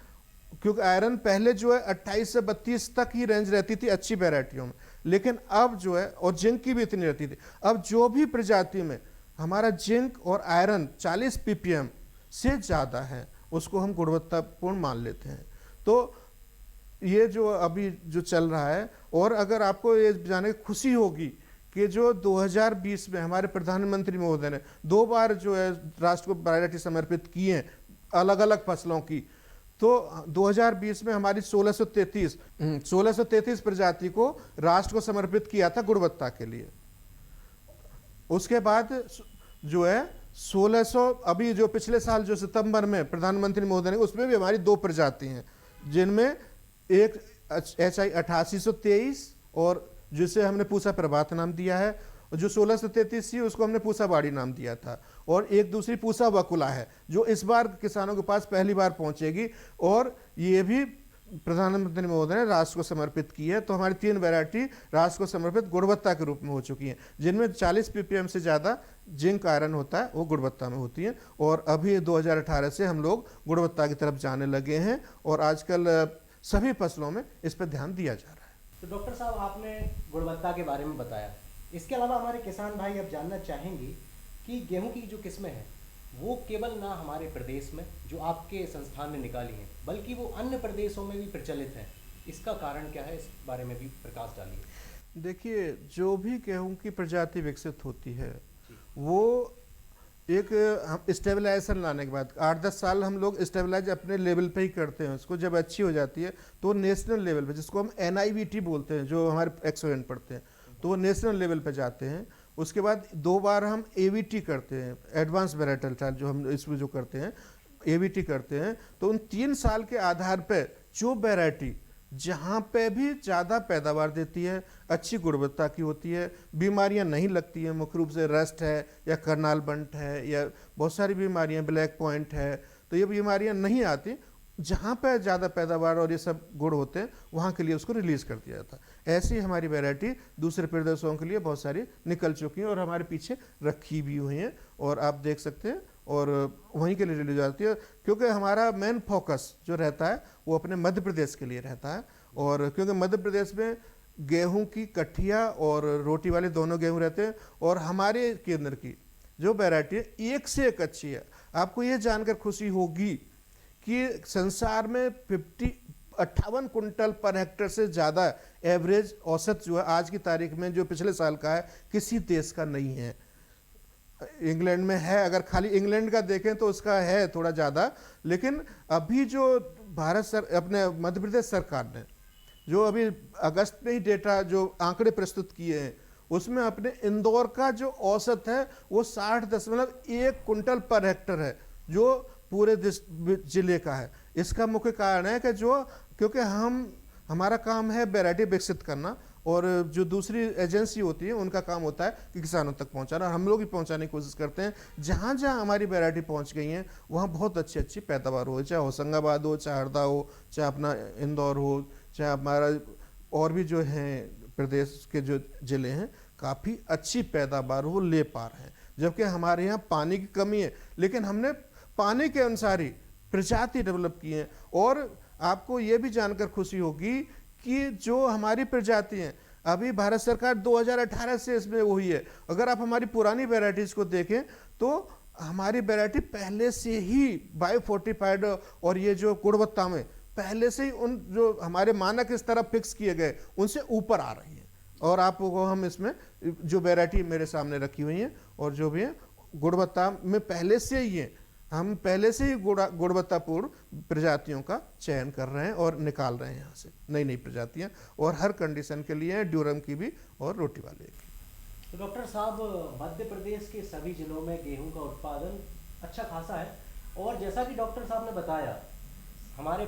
क्योंकि आयरन पहले जो है 28 से 32 तक ही रेंज रहती थी अच्छी वैरायटियों में, लेकिन अब जो है, और जिंक की भी इतनी रहती थी, अब जो भी प्रजाति में हमारा जिंक और आयरन 40 ppm से ज़्यादा है उसको हम गुणवत्तापूर्ण मान लेते हैं। तो ये जो अभी जो चल रहा है, और अगर आपको ये जाने की खुशी होगी कि जो 2020 में हमारे प्रधानमंत्री महोदय ने 2 बार जो है राष्ट्र को वैरायटी समर्पित की हैं अलग अलग फसलों की, तो 2020 में हमारी 1633 प्रजाति को राष्ट्र को समर्पित किया था गुणवत्ता के लिए। उसके बाद जो है 1600, अभी जो पिछले साल जो सितंबर में प्रधानमंत्री महोदय ने, उसमें भी हमारी 2 प्रजाति हैं जिनमें एक HI 8823 और जिसे हमने पूसा प्रभात नाम दिया है, और जो 1633 थी उसको हमने पूसा बाड़ी नाम दिया था, और एक दूसरी पूसा वकुला है जो इस बार किसानों के पास पहली बार पहुंचेगी और ये भी प्रधानमंत्री महोदय ने राष्ट्र को समर्पित की है। तो हमारी 3 वैरायटी राष्ट्र को समर्पित गुणवत्ता के रूप में हो चुकी हैं, जिनमें 40 ppm से ज़्यादा जिंक आयरन होता है, वो गुणवत्ता में होती हैं। और अभी 2018 से हम लोग गुणवत्ता की तरफ जाने लगे हैं और आजकल सभी फसलों में इस पर ध्यान दिया जा रहा है। तो डॉक्टर साहब, आपने गुणवत्ता के बारे में बताया, इसके अलावा हमारे किसान भाई अब जानना चाहेंगे कि गेहूं की जो किस्में हैं वो केवल ना हमारे प्रदेश में जो आपके संस्थान ने निकाली हैं, बल्कि वो अन्य प्रदेशों में भी प्रचलित हैं। इसका कारण क्या है, इस बारे में भी प्रकाश डालिए। देखिए, जो भी गेहूं की प्रजाति विकसित होती है वो एक स्टेबलाइजेशन लाने के बाद 8-10 साल हम लोग स्टेबलाइज अपने लेवल पे ही करते हैं उसको। जब अच्छी हो जाती है तो नेशनल लेवल पे, जिसको हम NIVT बोलते हैं, जो हमारे एक्सोएंट पढ़ते हैं, तो वो नेशनल लेवल पे जाते हैं। उसके बाद 2 बार हम AVT करते हैं, एडवांस वेराइटल ट्रायल, जो हम इसमें जो करते हैं AVT करते हैं। तो उन 3 साल के आधार पे जो वैरायटी जहाँ पे भी ज़्यादा पैदावार देती है, अच्छी गुणवत्ता की होती है, बीमारियाँ नहीं लगती हैं, मुख्य रूप से रस्ट है या करनाल बंट है या बहुत सारी बीमारियाँ, ब्लैक पॉइंट है, तो ये बीमारियाँ नहीं आती। जहाँ पे ज़्यादा पैदावार और ये सब गुण होते हैं वहाँ के लिए उसको रिलीज़ कर दिया जाता है। ऐसी हमारी वैरायटी दूसरे प्रदेशों के लिए बहुत सारी निकल चुकी हैं और हमारे पीछे रखी भी हुई हैं और आप देख सकते हैं, और वहीं के लिए रिलीज जाती है, क्योंकि हमारा मेन फोकस जो रहता है वो अपने मध्य प्रदेश के लिए रहता है। और क्योंकि मध्य प्रदेश में गेहूं की कठिया और रोटी वाले दोनों गेहूं रहते हैं, और हमारे केंद्र की जो वैरायटी है एक से एक अच्छी है। आपको ये जानकर खुशी होगी कि संसार में 58 कुंटल पर हेक्टेयर से ज़्यादा एवरेज औसत जो है आज की तारीख में, जो पिछले साल का है, किसी देश का नहीं है। इंग्लैंड में है, अगर खाली इंग्लैंड का देखें तो उसका है थोड़ा ज़्यादा, लेकिन अभी जो अपने मध्य प्रदेश सरकार ने जो अभी अगस्त में ही डेटा जो आंकड़े प्रस्तुत किए हैं, उसमें अपने इंदौर का जो औसत है वो 60.1 कुंटल पर हेक्टेयर है, जो पूरे जिले का है। इसका मुख्य कारण है कि क्योंकि हमारा काम है वैरायटी विकसित करना, और जो दूसरी एजेंसी होती है उनका काम होता है कि किसानों तक पहुंचाना। हम लोग भी पहुंचाने की कोशिश करते हैं। जहाँ जहाँ हमारी वैरायटी पहुंच गई हैं वहाँ बहुत अच्छी अच्छी पैदावार हो, चाहे होशंगाबाद हो, चाहे हरदा हो, चाहे अपना इंदौर हो, चाहे हमारा और भी जो हैं प्रदेश के जो ज़िले हैं, काफ़ी अच्छी पैदावार वो ले पा रहे हैं। जबकि हमारे यहाँ पानी की कमी है, लेकिन हमने पानी के अनुसार ही प्रजाति डेवलप की है। और आपको ये भी जानकर खुशी होगी कि जो हमारी प्रजाति हैं, अभी भारत सरकार 2018 से इसमें हुई है। अगर आप हमारी पुरानी वैरायटीज़ को देखें तो हमारी वैरायटी पहले से ही बायो फोर्टिफाइड और ये जो गुणवत्ता में पहले से ही उन जो हमारे मानक इस तरह फिक्स किए गए उनसे ऊपर आ रही है। और आपको हम इसमें जो वैरायटी मेरे सामने रखी हुई हैं और जो भी है गुणवत्ता में पहले से ही है, हम पहले से ही गुणवत्तापूर्ण प्रजातियों का चयन कर रहे हैं और निकाल रहे हैं यहाँ से नई नई प्रजातियाँ, और हर कंडीशन के लिए हैं, ड्यूरम की भी और रोटी वाले की। तो डॉक्टर साहब, मध्य प्रदेश के सभी जिलों में गेहूं का उत्पादन अच्छा खासा है, और जैसा कि डॉक्टर साहब ने बताया, हमारे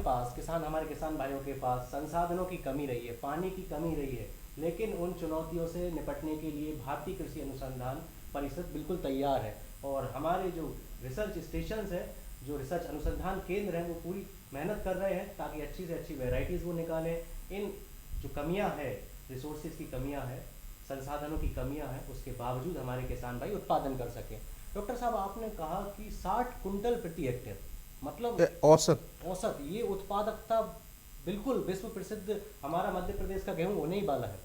किसान भाइयों के पास संसाधनों की कमी रही है, पानी की कमी रही है, लेकिन उन चुनौतियों से निपटने के लिए भारतीय कृषि अनुसंधान परिषद बिल्कुल तैयार है। और हमारे जो रिसर्च स्टेशंस है, जो रिसर्च अनुसंधान केंद्र हैं, वो पूरी मेहनत कर रहे हैं ताकि अच्छी से अच्छी वेराइटीज़ वो निकालें। इन जो कमियां है, रिसोर्सेज की कमियां है, संसाधनों की कमियां हैं, उसके बावजूद हमारे किसान भाई उत्पादन कर सकें। डॉक्टर साहब, आपने कहा कि 60 कुंटल प्रति हेक्टेयर, मतलब औसत ये उत्पादकता बिल्कुल विश्व प्रसिद्ध हमारा मध्य प्रदेश का गेहूँ होने ही वाला है।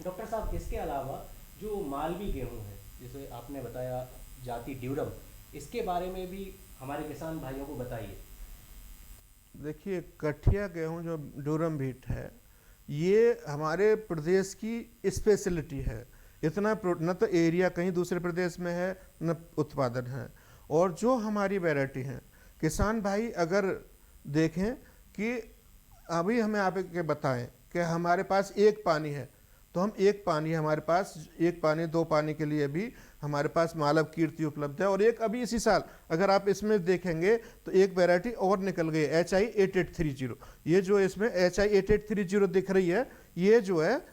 डॉक्टर साहब, इसके अलावा जो मालवी गेहूँ है, जिसे आपने बताया जाति ड्यूरम, इसके बारे में भी हमारे किसान भाइयों को बताइए। देखिए, कठिया गेहूँ जो ड्यूरम बीट है, ये हमारे प्रदेश की स्पेशलिटी है। इतना न तो एरिया कहीं दूसरे प्रदेश में है, न उत्पादन है। और जो हमारी वैरायटी है, किसान भाई अगर देखें कि अभी हमें आप के बताएं कि हमारे पास एक पानी है, तो हम एक पानी हमारे पास, एक पानी दो पानी के लिए भी हमारे पास मालव कीर्ति उपलब्ध है। और एक अभी इसी साल अगर आप इसमें देखेंगे तो एक वैरायटी और निकल गई, HI 8830। ये जो इसमें HI 8830 दिख रही है, ये जो है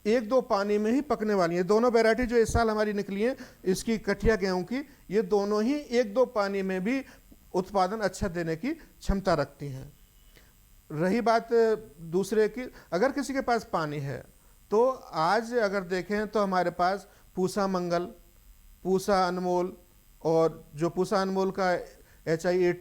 एक दो पानी में ही पकने वाली है। दोनों वैरायटी जो इस साल हमारी निकली है इसकी कठिया गेहूँ की, ये दोनों ही एक दो पानी में भी उत्पादन अच्छा देने की क्षमता रखती हैं। रही बात दूसरे की, अगर किसी के पास पानी है तो आज अगर देखें तो हमारे पास पूसा मंगल, पूसा अनमोल, और जो पूसा अनमोल का HI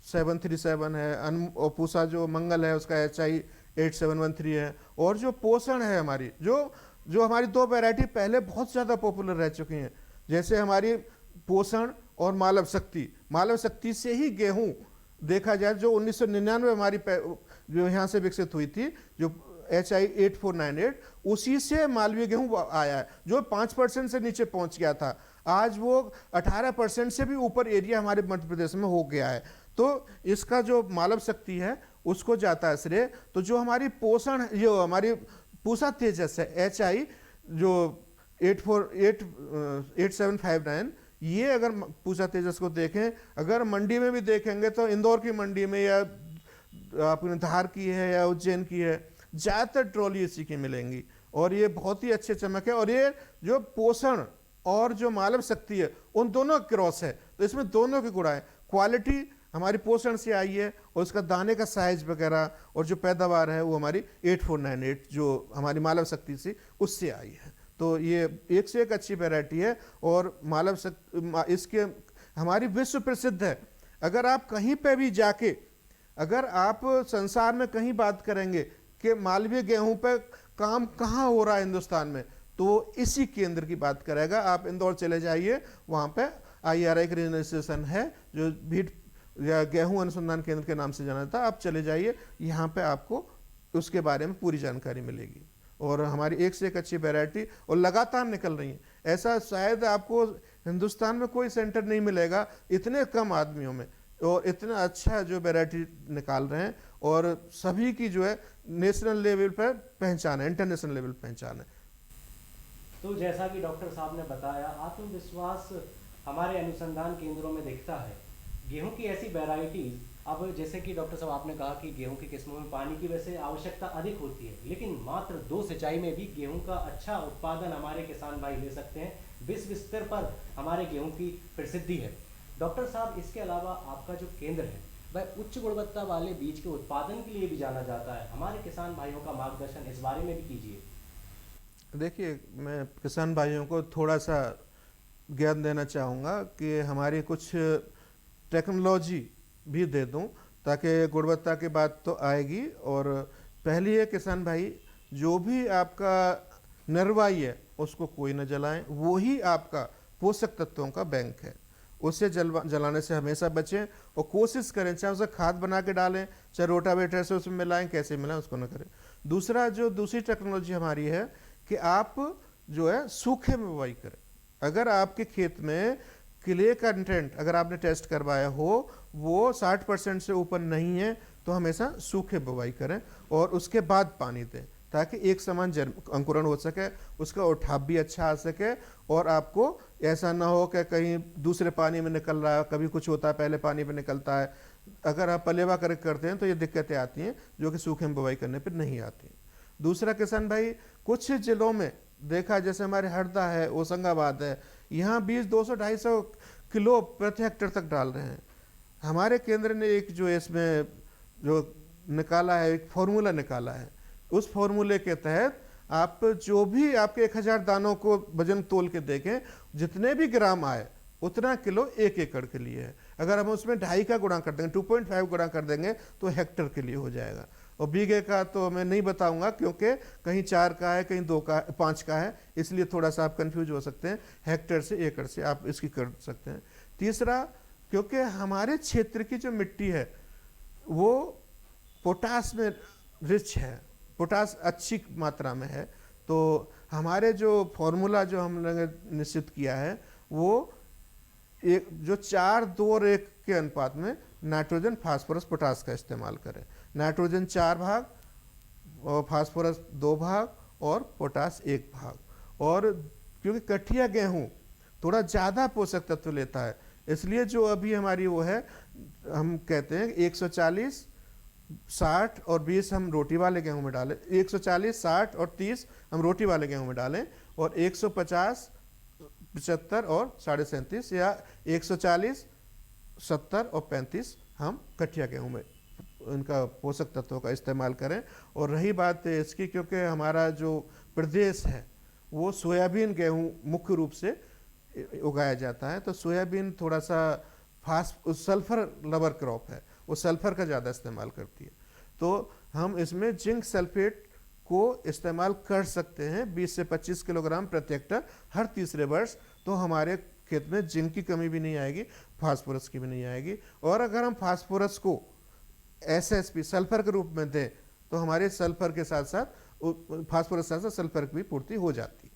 8737 है, और पूसा जो मंगल है उसका HI 8713 है। और जो पोषण है हमारी, जो हमारी दो वैरायटी पहले बहुत ज़्यादा पॉपुलर रह चुकी हैं, जैसे हमारी पोषण और मालव शक्ति से ही गेहूं देखा जाए, जो 1999 हमारी जो यहाँ से विकसित हुई थी, जो HI 8498, उसी से मालवीय गेहूं आया है, जो 5% से नीचे पहुंच गया था। आज वो 18% से भी ऊपर एरिया हमारे मध्य प्रदेश में हो गया है। तो इसका जो मालव शक्ति है उसको जाता है श्रेय। तो जो हमारी पोषण, जो हमारी पूसा तेजस है HI जो 8759, ये अगर पूसा तेजस को देखें, अगर मंडी में भी देखेंगे तो इंदौर की मंडी में या अपने धार की है या उज्जैन की है, ज़्यादातर ट्रॉली इसी की मिलेंगी। और ये बहुत ही अच्छे चमक है। और ये जो पोषण और जो मालव शक्ति है उन दोनों क्रॉस है, तो इसमें दोनों के गुण है। क्वालिटी हमारी पोषण से आई है और उसका दाने का साइज वगैरह और जो पैदावार है वो हमारी 8498 जो हमारी मालव शक्ति से उससे आई है। तो ये एक से एक अच्छी वैरायटी है। और मालव शक्ति इसके हमारी विश्व प्रसिद्ध है। अगर आप कहीं पे भी जाके, अगर आप संसार में कहीं बात करेंगे कि मालवीय गेहूं पे काम कहाँ हो रहा है हिंदुस्तान में, तो इसी केंद्र की बात करेगा। आप इंदौर चले जाइए, वहाँ पे IRI का रजिस्ट्रेशन है जो भीट या गेहूं अनुसंधान केंद्र के नाम से जाना था। आप चले जाइए, यहाँ पे आपको उसके बारे में पूरी जानकारी मिलेगी। और हमारी एक से एक अच्छी वैरायटी और लगातार निकल रही है। ऐसा शायद आपको हिंदुस्तान में कोई सेंटर नहीं मिलेगा इतने कम आदमियों में, और इतना अच्छा जो वैरायटी निकाल रहे हैं। और सभी की जो है नेशनल लेवल पर पहचान है, इंटरनेशनल लेवल पहचान है। तो जैसा कि डॉक्टर साहब ने बताया, आत्मविश्वास हमारे अनुसंधान केंद्रों में दिखता है। गेहूं की ऐसी वैरायटीज, अब जैसे कि डॉक्टर साहब आपने कहा कि गेहूं की किस्मों में पानी की वैसे आवश्यकता अधिक होती है, लेकिन मात्र 2 सिंचाई में भी गेहूं का अच्छा उत्पादन हमारे किसान भाई ले सकते हैं। विश्व स्तर पर हमारे गेहूं की प्रसिद्धि है। डॉक्टर साहब, इसके अलावा आपका जो केंद्र है वह उच्च गुणवत्ता वाले बीज के उत्पादन के लिए भी जाना जाता है। हमारे किसान भाइयों का मार्गदर्शन इस बारे में भी कीजिए। देखिए, मैं किसान भाइयों को थोड़ा सा ज्ञान देना चाहूँगा कि हमारी कुछ टेक्नोलॉजी भी दे दूं, ताकि गुणवत्ता की बात तो आएगी। और पहली है, किसान भाई, जो भी आपका नरवाई है उसको कोई न जलाएं, वो ही आपका पोषक तत्वों का बैंक है। उसे जलाने से हमेशा बचें और कोशिश करें, चाहे उसे खाद बना के डालें, चाहे रोटावेटर से उसमें मिलाएं, कैसे मिलाएं उसको न करें। दूसरी टेक्नोलॉजी हमारी है कि आप जो है सूखे में बुवाई करें। अगर आपके खेत में क्ले कंटेंट अगर आपने टेस्ट करवाया हो वो 60% से ऊपर नहीं है तो हमेशा सूखे बुवाई करें और उसके बाद पानी दें, ताकि एक समान अंकुरण हो सके, उसका उठाव भी अच्छा आ सके और आपको ऐसा ना हो कि कहीं दूसरे पानी में निकल रहा है, कभी कुछ होता है पहले पानी में निकलता है। अगर आप पलेवा करते हैं तो ये दिक्कतें आती हैं जो कि सूखे में बुवाई करने पर नहीं आती। दूसरा, किसान भाई, कुछ जिलों में देखा, जैसे हमारे हरदा है, होशंगाबाद है, यहाँ बीज 200-250 किलो प्रति हेक्टेयर तक डाल रहे हैं। हमारे केंद्र ने एक जो इसमें जो निकाला है, एक फॉर्मूला निकाला है, उस फॉर्मूले के तहत आप जो भी आपके 1000 दानों को वजन तोल के देखें, जितने भी ग्राम आए उतना किलो 1 एकड़ के लिए है। अगर हम उसमें 2.5 का गुणा कर देंगे, 2.5 गुणा कर देंगे तो हेक्टर के लिए हो जाएगा। और बीघे का तो मैं नहीं बताऊंगा, क्योंकि कहीं 4 का है, कहीं 2 का, 5 का है, इसलिए थोड़ा सा आप कंफ्यूज हो सकते हैं। हेक्टर से एकड़ से आप इसकी कर सकते हैं। तीसरा, क्योंकि हमारे क्षेत्र की जो मिट्टी है वो पोटास में रिच है, पोटास अच्छी मात्रा में है, तो हमारे जो फॉर्मूला जो हम लोगों ने निश्चित किया है वो एक जो 4:2 के अनुपात में नाइट्रोजन, फास्फोरस, पोटास का इस्तेमाल करें। नाइट्रोजन 4 भाग और फास्फोरस 2 भाग और पोटास 1 भाग। और क्योंकि कठिया गेहूँ थोड़ा ज़्यादा पोषक तत्व लेता है, इसलिए जो अभी हमारी वो है, हम कहते हैं 140, 60 और 20 हम रोटी वाले गेहूं में डालें, 140, 60 और 30 हम रोटी वाले गेहूं में डालें, और 150, 75 और 37.5 या 140, 70 और 35 हम कठिया गेहूं में उनका पोषक तत्वों का इस्तेमाल करें। और रही बात इसकी, क्योंकि हमारा जो प्रदेश है वो सोयाबीन गेहूं मुख्य रूप से उगाया जाता है, तो सोयाबीन थोड़ा सा सल्फर लवर क्रॉप है, वो सल्फर का ज़्यादा इस्तेमाल करती है, तो हम इसमें जिंक सल्फेट को इस्तेमाल कर सकते हैं 20 से 25 किलोग्राम प्रति हेक्टर हर तीसरे वर्ष। तो हमारे खेत में जिंक की कमी भी नहीं आएगी, फास्फोरस की भी नहीं आएगी। और अगर हम फास्फोरस को SSP सल्फर के रूप में दें तो हमारे सल्फर के साथ साथ फास्फोरस के साथ साथ सल्फर की भी पूर्ति हो जाती है।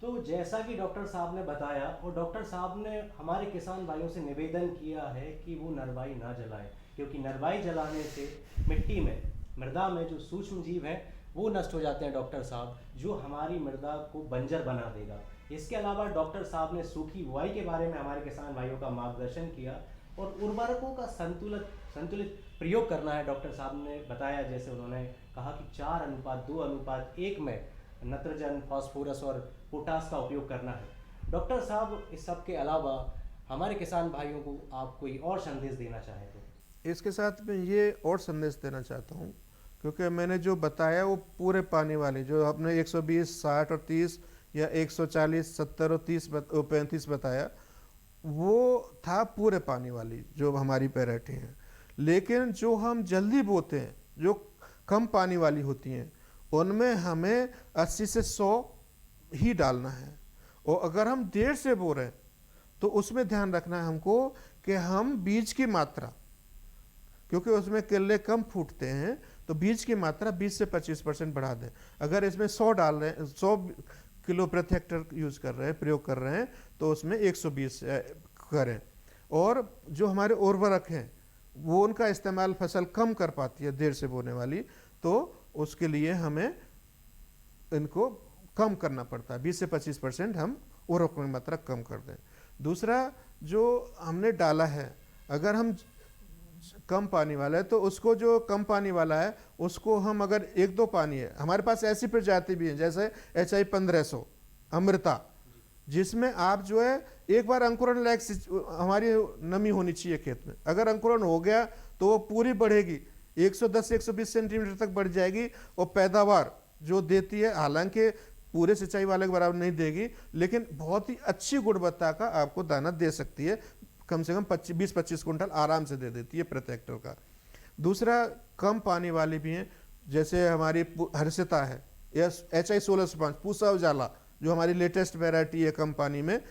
तो जैसा कि डॉक्टर साहब ने बताया, और डॉक्टर साहब ने हमारे किसान भाइयों से निवेदन किया है कि वो नरवाई ना जलाएं, क्योंकि नरवाई जलाने से मिट्टी में, मृदा में जो सूक्ष्म जीव हैं वो नष्ट हो जाते हैं डॉक्टर साहब, जो हमारी मृदा को बंजर बना देगा। इसके अलावा डॉक्टर साहब ने सूखी बुआई के बारे में हमारे किसान भाइयों का मार्गदर्शन किया, और उर्वरकों का संतुलित प्रयोग करना है। डॉक्टर साहब ने बताया, जैसे उन्होंने कहा कि 4:2:1 में नत्रजन, फास्फोरस और पोटास का उपयोग करना है। डॉक्टर साहब, इस सब के अलावा हमारे किसान भाइयों को आप कोई और संदेश देना चाहें तो? इसके साथ में ये और संदेश देना चाहता हूँ, क्योंकि मैंने जो बताया वो पूरे पानी वाली, जो आपने 120, 60 और 30 या 140, 70 और 30 35 बताया, वो था पूरे पानी वाली जो हमारी वैरायटी है। लेकिन जो हम जल्दी बोते हैं, जो कम पानी वाली होती हैं, उनमें हमें 80 से 100 ही डालना है। और अगर हम देर से बो रहे हैं तो उसमें ध्यान रखना है हमको कि हम बीज की मात्रा, क्योंकि उसमें केले कम फूटते हैं, तो बीज की मात्रा 20 से 25% बढ़ा दें। अगर इसमें 100 डाल रहे हैं, 100 किलो प्रति हेक्टर यूज़ कर रहे हैं, प्रयोग कर रहे हैं, तो उसमें 120 करें। और जो हमारे उर्वरक हैं वो उनका इस्तेमाल फसल कम कर पाती है देर से बोने वाली, तो उसके लिए हमें इनको कम करना पड़ता है। 20 से 25% हम उर्वरकों की मात्रा कम कर दें। दूसरा, जो हमने डाला है, अगर हम कम पानी वाला है तो उसको, जो कम पानी वाला है उसको हम, अगर 1-2 पानी है, हमारे पास ऐसी प्रजाति भी है जैसे HI 1500 अमृता, जिसमें आप जो है एक बार अंकुरण लायक हमारी नमी होनी चाहिए खेत में। अगर अंकुरण हो गया तो वो पूरी बढ़ेगी, 110-120 सेंटीमीटर तक बढ़ जाएगी और पैदावार जो देती है, हालांकि पूरे सिंचाई वाले के बराबर नहीं देगी, लेकिन बहुत ही अच्छी गुणवत्ता का आपको दाना दे सकती है। कम से कम 20-25 कुंटल आराम से दे देती है प्रति हेक्टर का। दूसरा, कम पानी वाली भी हैं, जैसे हमारी हर्षिता है, या HI 1605 पूसा उजाला, जो हमारी लेटेस्ट वैरायटी है कम पानी में,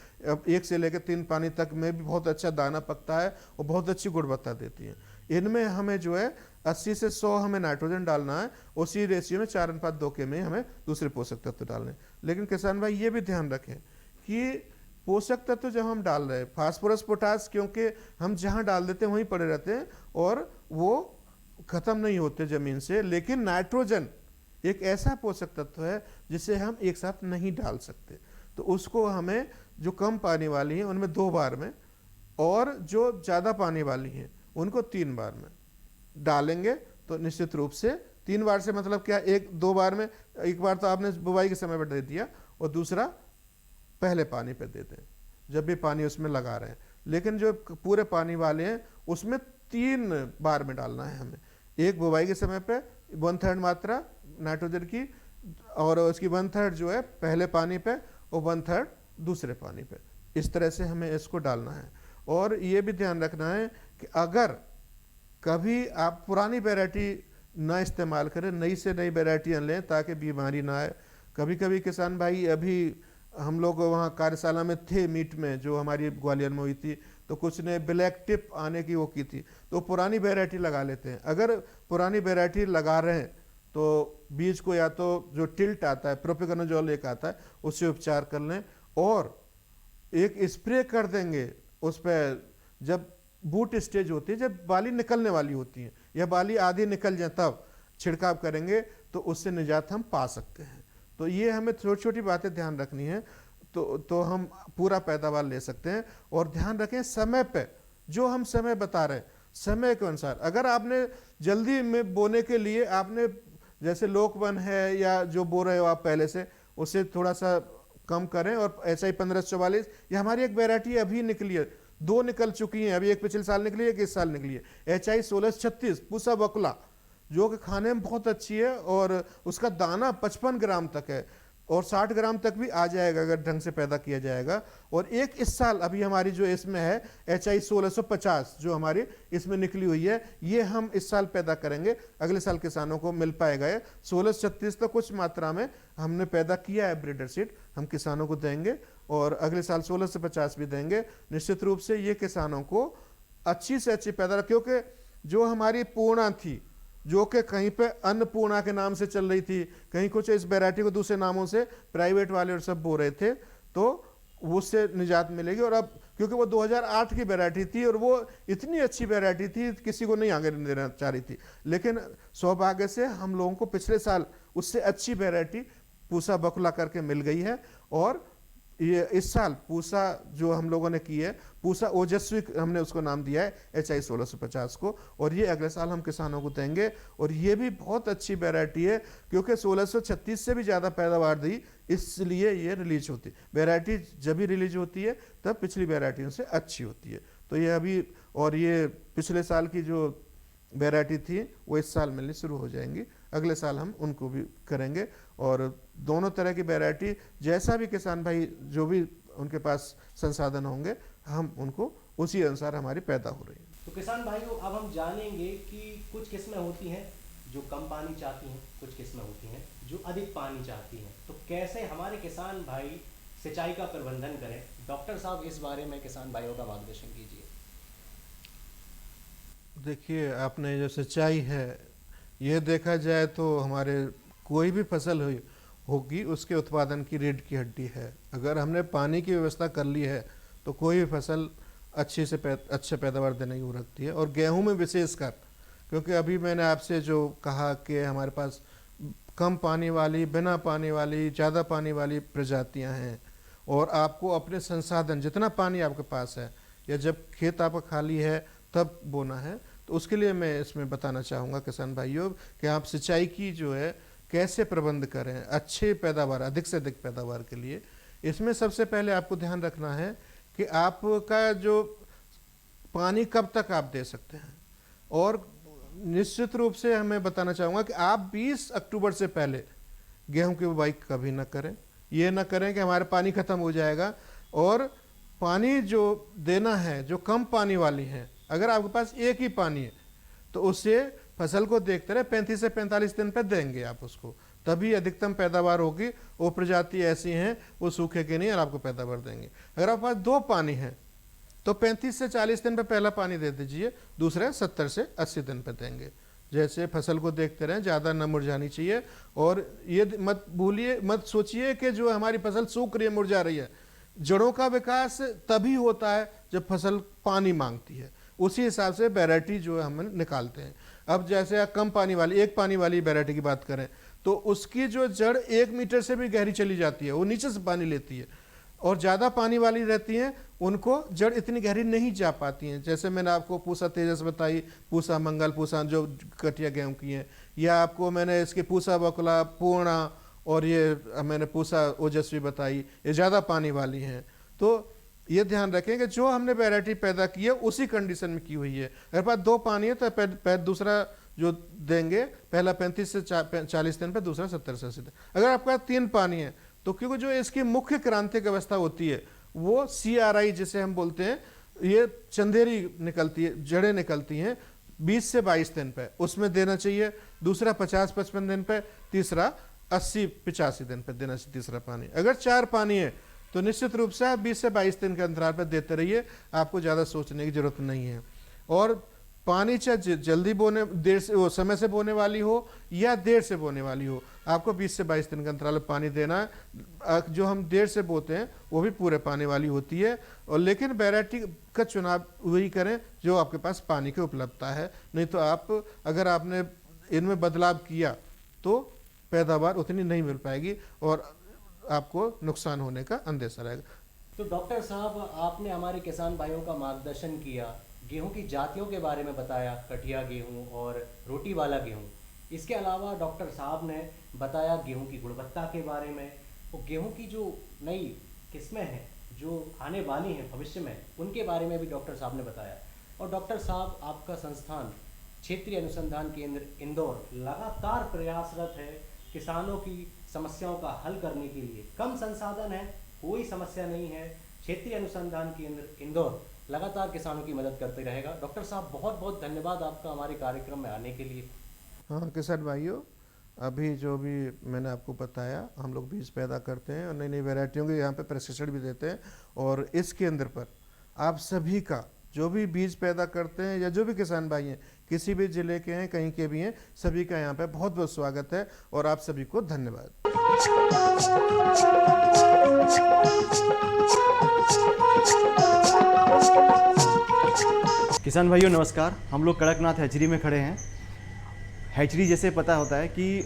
1 से लेकर 3 पानी तक में भी बहुत अच्छा दाना पकता है और बहुत अच्छी गुणवत्ता देती है। इनमें हमें जो है 80 से 100 हमें नाइट्रोजन डालना है, उसी रेशियो में 4:2 के में हमें दूसरे पोषक तत्व डालने। लेकिन किसान भाई ये भी ध्यान रखें कि पोषक तत्व जब हम डाल रहे हैं, फास्फोरस पोटास, क्योंकि हम जहाँ डाल देते हैं वहीं पड़े रहते हैं और वो खत्म नहीं होते ज़मीन से, लेकिन नाइट्रोजन एक ऐसा पोषक तत्व है जिसे हम एक साथ नहीं डाल सकते। तो उसको हमें, जो कम पानी वाली हैं उनमें 2 बार में, और जो ज़्यादा पानी वाली हैं उनको 3 बार में डालेंगे। तो निश्चित रूप से 3 बार से मतलब क्या, 1-2 बार में, एक बार तो आपने बुवाई के समय पर दे दिया और दूसरा पहले पानी पे दे दें जब भी पानी उसमें लगा रहे हैं। लेकिन जो पूरे पानी वाले हैं उसमें 3 बार में डालना है हमें, एक बुवाई के समय पे 1/3 मात्रा नाइट्रोजन की, और उसकी 1/3 जो है पहले पानी पे और 1/3 दूसरे पानी पे। इस तरह से हमें इसको डालना है। और ये भी ध्यान रखना है कि अगर कभी आप पुरानी वैरायटी ना इस्तेमाल करें, नई से नई वैरायटियाँ लें ताकि बीमारी ना आए। कभी कभी किसान भाई, अभी हम लोग वहाँ कार्यशाला में थे, मीट में जो हमारी ग्वालियर में हुई थी, तो कुछ ने ब्लैक टिप आने की वो की थी, तो पुरानी वैरायटी लगा लेते हैं। अगर पुरानी वैरायटी लगा रहे हैं तो बीज को या तो जो टिल्ट आता है, प्रोपिकोनोजोल एक आता है, उससे उपचार कर लें, और एक स्प्रे कर देंगे उस पर जब बूट स्टेज होती है, जब बाली निकलने वाली होती है या बाली आधी निकल जाए तब छिड़काव करेंगे, तो उससे निजात हम पा सकते हैं। तो ये हमें छोटी छोटी बातें ध्यान रखनी है, तो हम पूरा पैदावार ले सकते हैं। और ध्यान रखें समय पे, जो हम समय बता रहे हैं समय के अनुसार, अगर आपने जल्दी में बोने के लिए आपने जैसे लोकवन है या जो बो रहे हो आप पहले से, उससे थोड़ा सा कम करें। और HI 1544 ये हमारी एक वैरायटी अभी निकली है, 2 निकल चुकी हैं अभी, एक पिछले साल निकली है, एक इस साल निकली है, HI 1636 पूसा बकुला, जो कि खाने में बहुत अच्छी है और उसका दाना 55 ग्राम तक है और 60 ग्राम तक भी आ जाएगा अगर ढंग से पैदा किया जाएगा। और एक इस साल अभी हमारी जो इसमें है HI 1650 जो हमारी इसमें निकली हुई है, ये हम इस साल पैदा करेंगे, अगले साल किसानों को मिल पाएगा। 1636 तो कुछ मात्रा में हमने पैदा किया है, ब्रीडर सीड हम किसानों को देंगे और अगले साल 1650 भी देंगे। निश्चित रूप से ये किसानों को अच्छी से अच्छी पैदा, क्योंकि जो हमारी पूर्णा थी, जो कि कहीं पे अन्नपूर्णा के नाम से चल रही थी, कहीं कुछ इस वैरायटी को दूसरे नामों से प्राइवेट वाले और सब बो रहे थे, तो उससे निजात मिलेगी। और अब क्योंकि वो 2008 की वैरायटी थी और वो इतनी अच्छी वैरायटी थी, किसी को नहीं आगे देना चाह रही थी, लेकिन सौभाग्य से हम लोगों को पिछले साल उससे अच्छी वैरायटी पूसा बकुला करके मिल गई है। और ये इस साल पूसा जो हम लोगों ने की है, पूसा ओजस्वी हमने उसको नाम दिया है HI 1650 को, और ये अगले साल हम किसानों को देंगे। और ये भी बहुत अच्छी वैरायटी है, क्योंकि 1636 से भी ज़्यादा पैदावार दी, इसलिए ये रिलीज होती है। वैरायटी जब भी रिलीज होती है तब पिछली वैरायटियों से अच्छी होती है। तो ये अभी, और ये पिछले साल की जो वैरायटी थी वो इस साल मिलनी शुरू हो जाएंगी, अगले साल हम उनको भी करेंगे। और दोनों तरह की वैरायटी, जैसा भी किसान भाई जो भी उनके पास संसाधन होंगे, हम उनको उसी अनुसार हमारी पैदा हो रही है। तो किसान भाइयों, अब हम जानेंगे कि कुछ किस्में होती हैं जो कम पानी चाहती हैं, कुछ किस्में होती हैं जो अधिक पानी चाहती हैं। तो कैसे हमारे किसान भाई सिंचाई का प्रबंधन करें, डॉक्टर साहब इस बारे में किसान भाइयों का मार्गदर्शन कीजिए। देखिए, आपने जो सिंचाई है, ये देखा जाए तो हमारे कोई भी फसल होगी उसके उत्पादन की रीढ़ की हड्डी है। अगर हमने पानी की व्यवस्था कर ली है तो कोई भी फसल अच्छे पैदावार देने की रखती है। और गेहूं में विशेषकर, क्योंकि अभी मैंने आपसे जो कहा कि हमारे पास कम पानी वाली, बिना पानी वाली, ज़्यादा पानी वाली प्रजातियां हैं, और आपको अपने संसाधन जितना पानी आपके पास है, या जब खेत आपका खाली है तब बोना है। तो उसके लिए मैं इसमें बताना चाहूँगा किसान भाइयों कि आप सिंचाई की जो है कैसे प्रबंध करें अच्छे पैदावार, अधिक से अधिक पैदावार के लिए। इसमें सबसे पहले आपको ध्यान रखना है कि आपका जो पानी कब तक आप दे सकते हैं, और निश्चित रूप से हमें बताना चाहूँगा कि आप 20 अक्टूबर से पहले गेहूं की बुवाई कभी ना करें। ये ना करें कि हमारा पानी ख़त्म हो जाएगा, और पानी जो देना है जो कम पानी वाली हैं, अगर आपके पास एक ही पानी है तो उससे फसल को देखते रहे 35 से 45 दिन पर देंगे आप उसको, तभी अधिकतम पैदावार होगी। वो प्रजाति ऐसी हैं वो सूखेगी नहीं और आपको पैदावार देंगे। अगर आपके पास 2 पानी है तो 35 से 40 दिन पे पहला पानी दे दीजिए, दूसरा 70 से 80 दिन पे देंगे। जैसे फसल को देखते रहें, ज़्यादा न मुरझानी चाहिए। और ये मत भूलिए, मत सोचिए कि जो हमारी फसल सूख रही है, मुरझा रही है। जड़ों का विकास तभी होता है जब फसल पानी मांगती है, उसी हिसाब से वैरायटी जो है हम निकालते हैं। अब जैसे कम पानी वाली, एक पानी वाली वैरायटी की बात करें तो उसकी जो जड़ 1 मीटर से भी गहरी चली जाती है, वो नीचे से पानी लेती है। और ज़्यादा पानी वाली रहती हैं उनको जड़ इतनी गहरी नहीं जा पाती हैं। जैसे मैंने आपको पूसा तेजस बताई, पूसा मंगल, पूसा जो कटिया गेहूँ की हैं, या आपको मैंने इसके पूसा बकुला, पूर्णा, और ये मैंने पूसा ओजस्वी बताई, ये ज़्यादा पानी वाली हैं। तो ये ध्यान रखें कि जो हमने वैरायटी पैदा की है उसी कंडीशन में की हुई है। अगर पास 2 पानी है तो दूसरा जो देंगे पहला 35 से 40 दिन पे, दूसरा 70 से 80 दिन। अगर आपके पास 3 पानी है तो क्योंकि जो इसकी मुख्य क्रांतिक अवस्था होती है वो CRI जिसे हम बोलते हैं, ये चंदेरी निकलती है, जड़ें निकलती हैं 20 से 22 दिन पे, उसमें देना चाहिए। दूसरा 50-55 दिन पे, तीसरा 80-85 दिन पे देना चाहिए तीसरा पानी। अगर 4 पानी है तो निश्चित रूप से आप 20 से 22 दिन के अंतराल पर देते रहिए, आपको ज़्यादा सोचने की जरूरत नहीं है। और पानी चाहे जल्दी बोने, देर से, वो समय से बोने वाली हो या देर से बोने वाली हो, आपको 20 से 22 दिन के अंतराल में पानी देना है। जो हम देर से बोते हैं वो भी पूरे पानी वाली होती है। और लेकिन वैरायटी का चुनाव वही करें जो आपके पास पानी की उपलब्धता है, नहीं तो आप अगर आपने इनमें बदलाव किया तो पैदावार उतनी नहीं मिल पाएगी और आपको नुकसान होने का अंदेशा रहेगा। तो डॉक्टर साहब, आपने हमारे किसान भाइयों का मार्गदर्शन किया, गेहूं की जातियों के बारे में बताया, कठिया गेहूं और रोटी वाला गेहूं। इसके अलावा डॉक्टर साहब ने बताया गेहूं की गुणवत्ता के बारे में, और गेहूं की जो नई किस्में हैं जो आने वाली हैं भविष्य में, उनके बारे में भी डॉक्टर साहब ने बताया। और डॉक्टर साहब, आपका संस्थान क्षेत्रीय अनुसंधान केंद्र इंदौर लगातार प्रयासरत है किसानों की समस्याओं का हल करने के लिए। कम संसाधन है, कोई समस्या नहीं है, क्षेत्रीय अनुसंधान केंद्र इंदौर लगातार किसानों की मदद करते रहेगा। डॉक्टर साहब, बहुत बहुत धन्यवाद आपका हमारे कार्यक्रम में आने के लिए। हाँ किसान भाइयों, अभी जो भी मैंने आपको बताया, हम लोग बीज पैदा करते हैं और नई नई वैरायटियों के यहाँ पे प्रशिक्षण भी देते हैं। और इस केंद्र पर आप सभी का जो भी बीज पैदा करते हैं या जो भी किसान भाई हैं, किसी भी ज़िले के हैं, कहीं के भी हैं, सभी का यहाँ पे बहुत बहुत स्वागत है और आप सभी को धन्यवाद। किसान भाइयों नमस्कार। हम लोग कड़कनाथ हैचरी में खड़े हैं। हैचरी जैसे पता होता है कि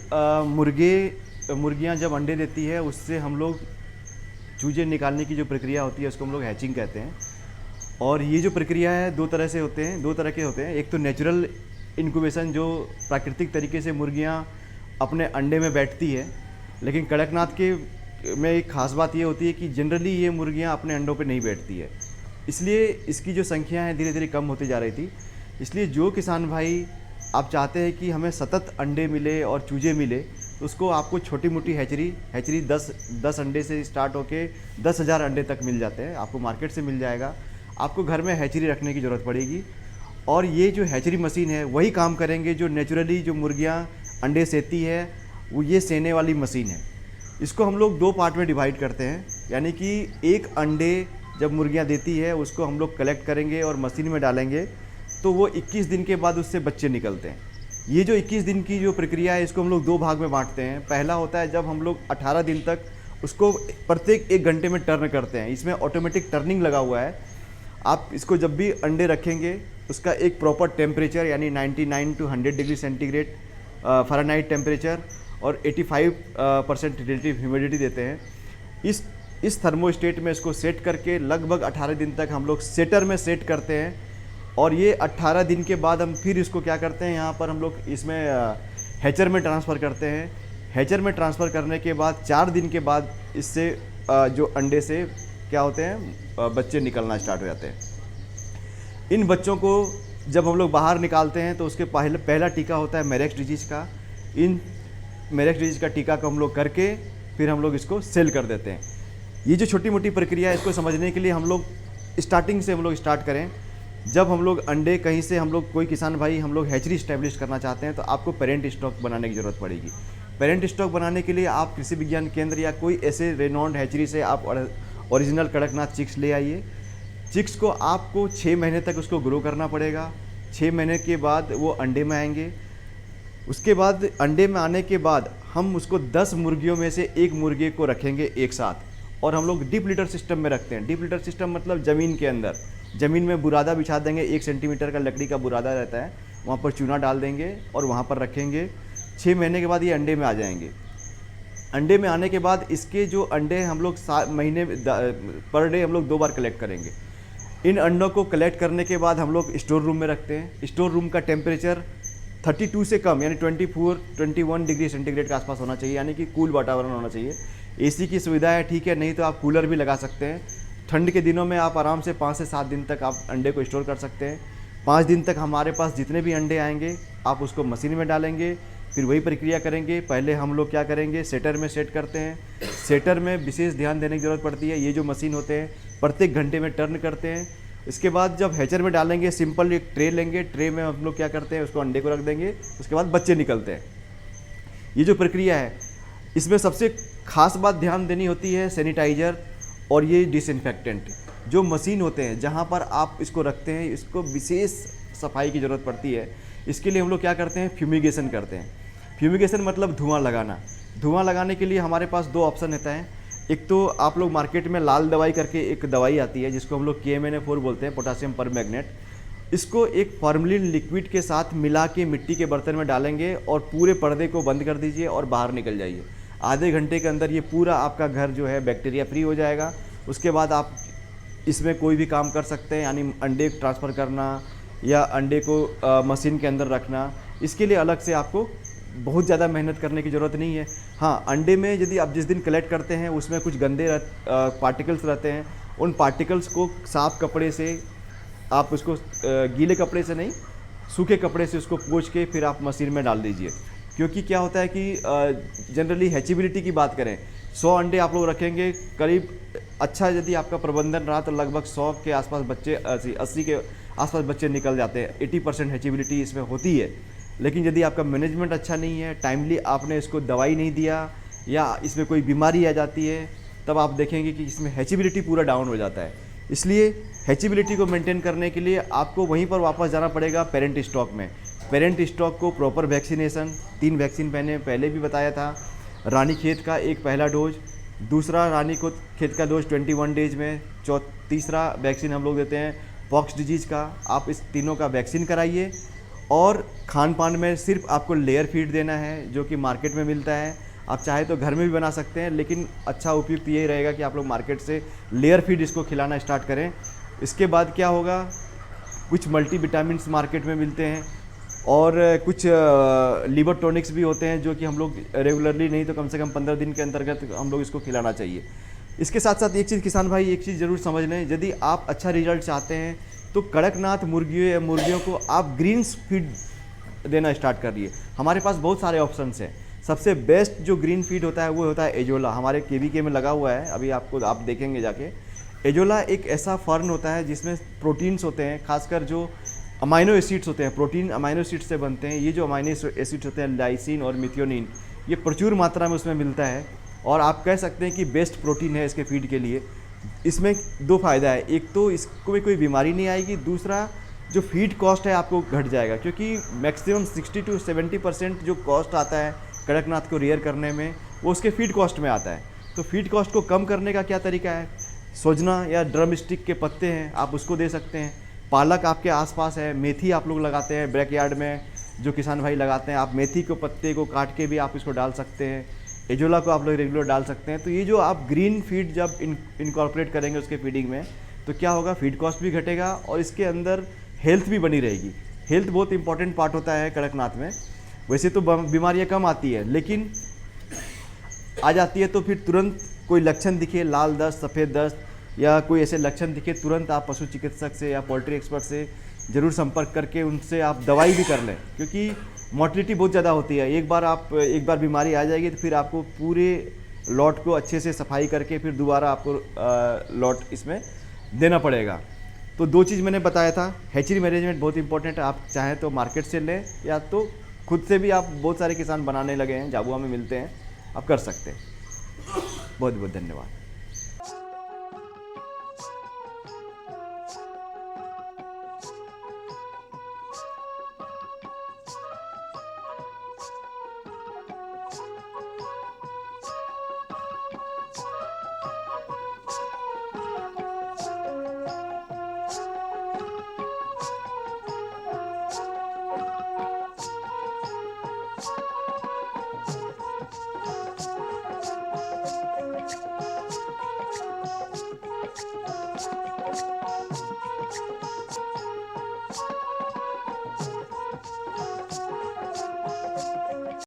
मुर्गियां जब अंडे देती है उससे हम लोग चूजे निकालने की जो प्रक्रिया होती है उसको हम लोग हैचिंग कहते हैं। और ये जो प्रक्रिया है दो तरह के होते हैं। एक तो नेचुरल इनक्यूबेशन, जो प्राकृतिक तरीके से मुर्गियां अपने अंडे में बैठती है। लेकिन कड़कनाथ के में एक ख़ास बात ये होती है कि जनरली ये मुर्गियां अपने अंडों पे नहीं बैठती है, इसलिए इसकी जो संख्या है धीरे धीरे कम होती जा रही थी। इसलिए जो किसान भाई आप चाहते हैं कि हमें सतत अंडे मिले और चूजे मिले, तो उसको आपको छोटी मोटी हैचरी 10 अंडे से स्टार्ट होके 10,000 अंडे तक मिल जाते हैं। आपको मार्केट से मिल जाएगा। आपको घर में हैचरी रखने की ज़रूरत पड़ेगी। और ये जो हैचरी मशीन है वही काम करेंगे जो नेचुरली जो मुर्गियाँ अंडे सेती है, वो ये सेने वाली मशीन है। इसको हम लोग 2 पार्ट में डिवाइड करते हैं, यानी कि एक अंडे जब मुर्गियाँ देती है उसको हम लोग कलेक्ट करेंगे और मशीन में डालेंगे, तो वो 21 दिन के बाद उससे बच्चे निकलते हैं। ये जो 21 दिन की जो प्रक्रिया है इसको हम लोग 2 भाग में बांटते हैं। पहला होता है जब हम लोग 18 दिन तक उसको प्रत्येक 1 घंटे में टर्न करते हैं। इसमें ऑटोमेटिक टर्निंग लगा हुआ है। आप इसको जब भी अंडे रखेंगे उसका एक प्रॉपर टेम्परेचर, यानी 99 to 100 degree centigrade Fahrenheit temperature और 85% रिलेटिव ह्यूमिडिटी देते हैं। इस थर्मोस्टेट में इसको सेट करके लगभग 18 दिन तक हम लोग सेटर में सेट करते हैं। और ये 18 दिन के बाद हम फिर इसको क्या करते हैं, यहाँ पर हम लोग इसमें हैचर में ट्रांसफ़र करते हैं। हैचर में ट्रांसफ़र करने के बाद 4 दिन के बाद इससे जो अंडे से क्या होते हैं, बच्चे निकलना स्टार्ट हो जाते हैं। इन बच्चों को जब हम लोग बाहर निकालते हैं तो उसके पहला टीका होता है मेरेक्स डिजीज़ का। इन मेरेक्स डिजीज़ का टीका को हम लोग करके फिर हम लोग इसको सेल कर देते हैं। ये जो छोटी मोटी प्रक्रिया है, इसको समझने के लिए हम लोग स्टार्टिंग से हम लोग स्टार्ट करें। जब हम लोग अंडे कहीं से हम लोग कोई किसान भाई हम लोग हैचरी इस्टेब्लिश करना चाहते हैं तो आपको पेरेंट स्टॉक बनाने की ज़रूरत पड़ेगी। पेरेंट स्टॉक बनाने के लिए आप कृषि विज्ञान केंद्र या कोई ऐसे रेनॉन्ड हैचरी से आप ओरिजिनल कड़कनाथ चिक्स ले आइए। चिक्स को आपको 6 महीने तक उसको ग्रो करना पड़ेगा। 6 महीने के बाद वो अंडे में आएंगे। उसके बाद अंडे में आने के बाद हम उसको 10 मुर्गियों में से एक मुर्गे को रखेंगे एक साथ, और हम लोग डीप लिटर सिस्टम में रखते हैं। डीप लिटर सिस्टम मतलब ज़मीन के अंदर, ज़मीन में बुरादा बिछा देंगे, 1 सेंटीमीटर का लकड़ी का बुरादा रहता है, वहाँ पर चूना डाल देंगे और वहाँ पर रखेंगे। 6 महीने के बाद ये अंडे में आ जाएंगे। अंडे में आने के बाद इसके जो अंडे हम लोग महीने पर डे हम लोग 2 बार कलेक्ट करेंगे। इन अंडों को कलेक्ट करने के बाद हम लोग स्टोर रूम में रखते हैं। स्टोर रूम का टेम्परेचर 32 से कम यानी 24-21 डिग्री सेंटीग्रेड के आसपास होना चाहिए, यानी कि कूल वातावरण होना चाहिए। एसी की सुविधा है, ठीक है, नहीं तो आप कूलर भी लगा सकते हैं। ठंड के दिनों में आप आराम से 5 से 7 दिन तक आप अंडे को स्टोर कर सकते हैं। 5 दिन तक हमारे पास जितने भी अंडे आएंगे आप उसको मशीन में डालेंगे, फिर वही प्रक्रिया करेंगे। पहले हम लोग क्या करेंगे, सेटर में सेट करते हैं। सेटर में विशेष ध्यान देने की ज़रूरत पड़ती है। ये जो मशीन होते हैं प्रत्येक घंटे में टर्न करते हैं। इसके बाद जब हैचर में डालेंगे, सिंपल एक ट्रे लेंगे, ट्रे में हम लोग क्या करते हैं, उसको अंडे को रख देंगे, उसके बाद बच्चे निकलते हैं। ये जो प्रक्रिया है इसमें सबसे खास बात ध्यान देनी होती है सैनिटाइज़र और ये डिसइंफेक्टेंट। जो मशीन होते हैं जहाँ पर आप इसको रखते हैं, इसको विशेष सफाई की ज़रूरत पड़ती है। इसके लिए हम लोग क्या करते हैं, फ्यूमिगेशन करते हैं। फ्यूमिगेशन मतलब धुआं लगाना। धुआं लगाने के लिए हमारे पास 2 ऑप्शन रहता है। एक तो आप लोग मार्केट में लाल दवाई करके एक दवाई आती है जिसको हम लोग KMNA4 बोलते हैं, पोटासियम परमैंगनेट। इसको एक फॉर्मलिन लिक्विड के साथ मिला के मिट्टी के बर्तन में डालेंगे और पूरे पर्दे को बंद कर दीजिए और बाहर निकल जाइए। आधे घंटे के अंदर ये पूरा आपका घर जो है बैक्टीरिया फ्री हो जाएगा। उसके बाद आप इसमें कोई भी काम कर सकते हैं, यानी अंडे ट्रांसफ़र करना या अंडे को मशीन के अंदर रखना। इसके लिए अलग से आपको बहुत ज़्यादा मेहनत करने की ज़रूरत नहीं है। हाँ, अंडे में यदि आप जिस दिन कलेक्ट करते हैं उसमें कुछ गंदे पार्टिकल्स रहते हैं, उन पार्टिकल्स को साफ़ कपड़े से आप उसको गीले कपड़े से नहीं, सूखे कपड़े से उसको पोंछ के फिर आप मशीन में डाल दीजिए। क्योंकि क्या होता है कि जनरली हैचेबिलिटी की बात करें, 100 अंडे आप लोग रखेंगे, करीब अच्छा यदि आपका प्रबंधन रहा तो लगभग 100 के आसपास बच्चे, 80 के आसपास बच्चे निकल जाते हैं। 80% हैचेबिलिटी इसमें होती है। लेकिन यदि आपका मैनेजमेंट अच्छा नहीं है, टाइमली आपने इसको दवाई नहीं दिया या इसमें कोई बीमारी आ जाती है, तब आप देखेंगे कि इसमें हैचेबिलिटी पूरा डाउन हो जाता है। इसलिए हैचेबिलिटी को मेंटेन करने के लिए आपको वहीं पर वापस जाना पड़ेगा पेरेंट स्टॉक में। पेरेंट स्टॉक को प्रॉपर वैक्सीनेशन, 3 वैक्सीन पहले भी बताया था। रानी खेत का एक पहला डोज, दूसरा रानी को खेत का डोज 21 डेज में, तीसरा वैक्सीन हम लोग देते हैं पॉक्स डिजीज़ का। आप इस तीनों का वैक्सीन कराइए। और खान पान में सिर्फ आपको लेयर फीड देना है जो कि मार्केट में मिलता है। आप चाहे तो घर में भी बना सकते हैं, लेकिन अच्छा उपयुक्त यही रहेगा कि आप लोग मार्केट से लेयर फीड इसको खिलाना स्टार्ट करें। इसके बाद क्या होगा, कुछ मल्टीविटामिन्स मार्केट में मिलते हैं और कुछ लीवर टॉनिक्स भी होते हैं जो कि हम लोग रेगुलरली नहीं तो कम से कम 15 दिन के अंतर्गत हम लोग इसको खिलाना चाहिए। इसके साथ साथ एक चीज़ किसान भाई, एक चीज़ ज़रूर समझ लें, यदि आप अच्छा रिजल्ट चाहते हैं तो कड़कनाथ मुर्गियों को आप ग्रीन्स फीड देना स्टार्ट करिए। हमारे पास बहुत सारे ऑप्शंस हैं। सबसे बेस्ट जो ग्रीन फीड होता है वो होता है एजोला। हमारे KVK में लगा हुआ है, अभी आप देखेंगे जाके। एजोला एक ऐसा फर्न होता है जिसमें प्रोटीन्स होते हैं, खासकर जो अमाइनो एसिड्स होते हैं, प्रोटीन अमाइनो एसिड्स से बनते हैं। ये जो अमाइनो एसिड्स होते हैं लाइसिन और मिथियोनिन, ये प्रचुर मात्रा में उसमें मिलता है और आप कह सकते हैं कि बेस्ट प्रोटीन है इसके फीड के लिए। इसमें 2 फ़ायदा है, एक तो इसको में कोई बीमारी नहीं आएगी, दूसरा जो फीड कॉस्ट है आपको घट जाएगा, क्योंकि मैक्सिमम 60 से 70% जो कॉस्ट आता है कड़कनाथ को रियर करने में वो उसके फीड कॉस्ट में आता है। तो फीड कॉस्ट को कम करने का क्या तरीका है, सोजना या ड्रम स्टिक के पत्ते हैं आप उसको दे सकते हैं। पालक आपके आसपास है, मेथी आप लोग लगाते हैं बैकयार्ड में, जो किसान भाई लगाते हैं, आप मेथी को पत्ते को काट के भी आप इसको डाल सकते हैं। एजोला को आप लोग रेगुलर डाल सकते हैं। तो ये जो आप ग्रीन फीड जब इनकॉर्पोरेट करेंगे उसके फीडिंग में, तो क्या होगा, फीड कॉस्ट भी घटेगा और इसके अंदर हेल्थ भी बनी रहेगी। हेल्थ बहुत इंपॉर्टेंट पार्ट होता है कड़कनाथ में। वैसे तो बीमारियां कम आती है, लेकिन आ जाती है तो फिर तुरंत कोई लक्षण दिखे, लाल दस्त, सफ़ेद दस्त या कोई ऐसे लक्षण दिखे, तुरंत आप पशु चिकित्सक से या पोल्ट्री एक्सपर्ट से ज़रूर संपर्क करके उनसे आप दवाई भी कर लें, क्योंकि मोर्टिलिटी बहुत ज़्यादा होती है। एक बार बीमारी आ जाएगी तो फिर आपको पूरे लॉट को अच्छे से सफाई करके फिर दोबारा आपको लॉट इसमें देना पड़ेगा। तो 2 चीज़ मैंने बताया था। हैचरी मैनेजमेंट बहुत इंपॉर्टेंट है। आप चाहें तो मार्केट से लें या तो खुद से भी आप बहुत सारे किसान बनाने लगे हैं, झाबुआ में मिलते हैं, आप कर सकते हैं। बहुत बहुत धन्यवाद।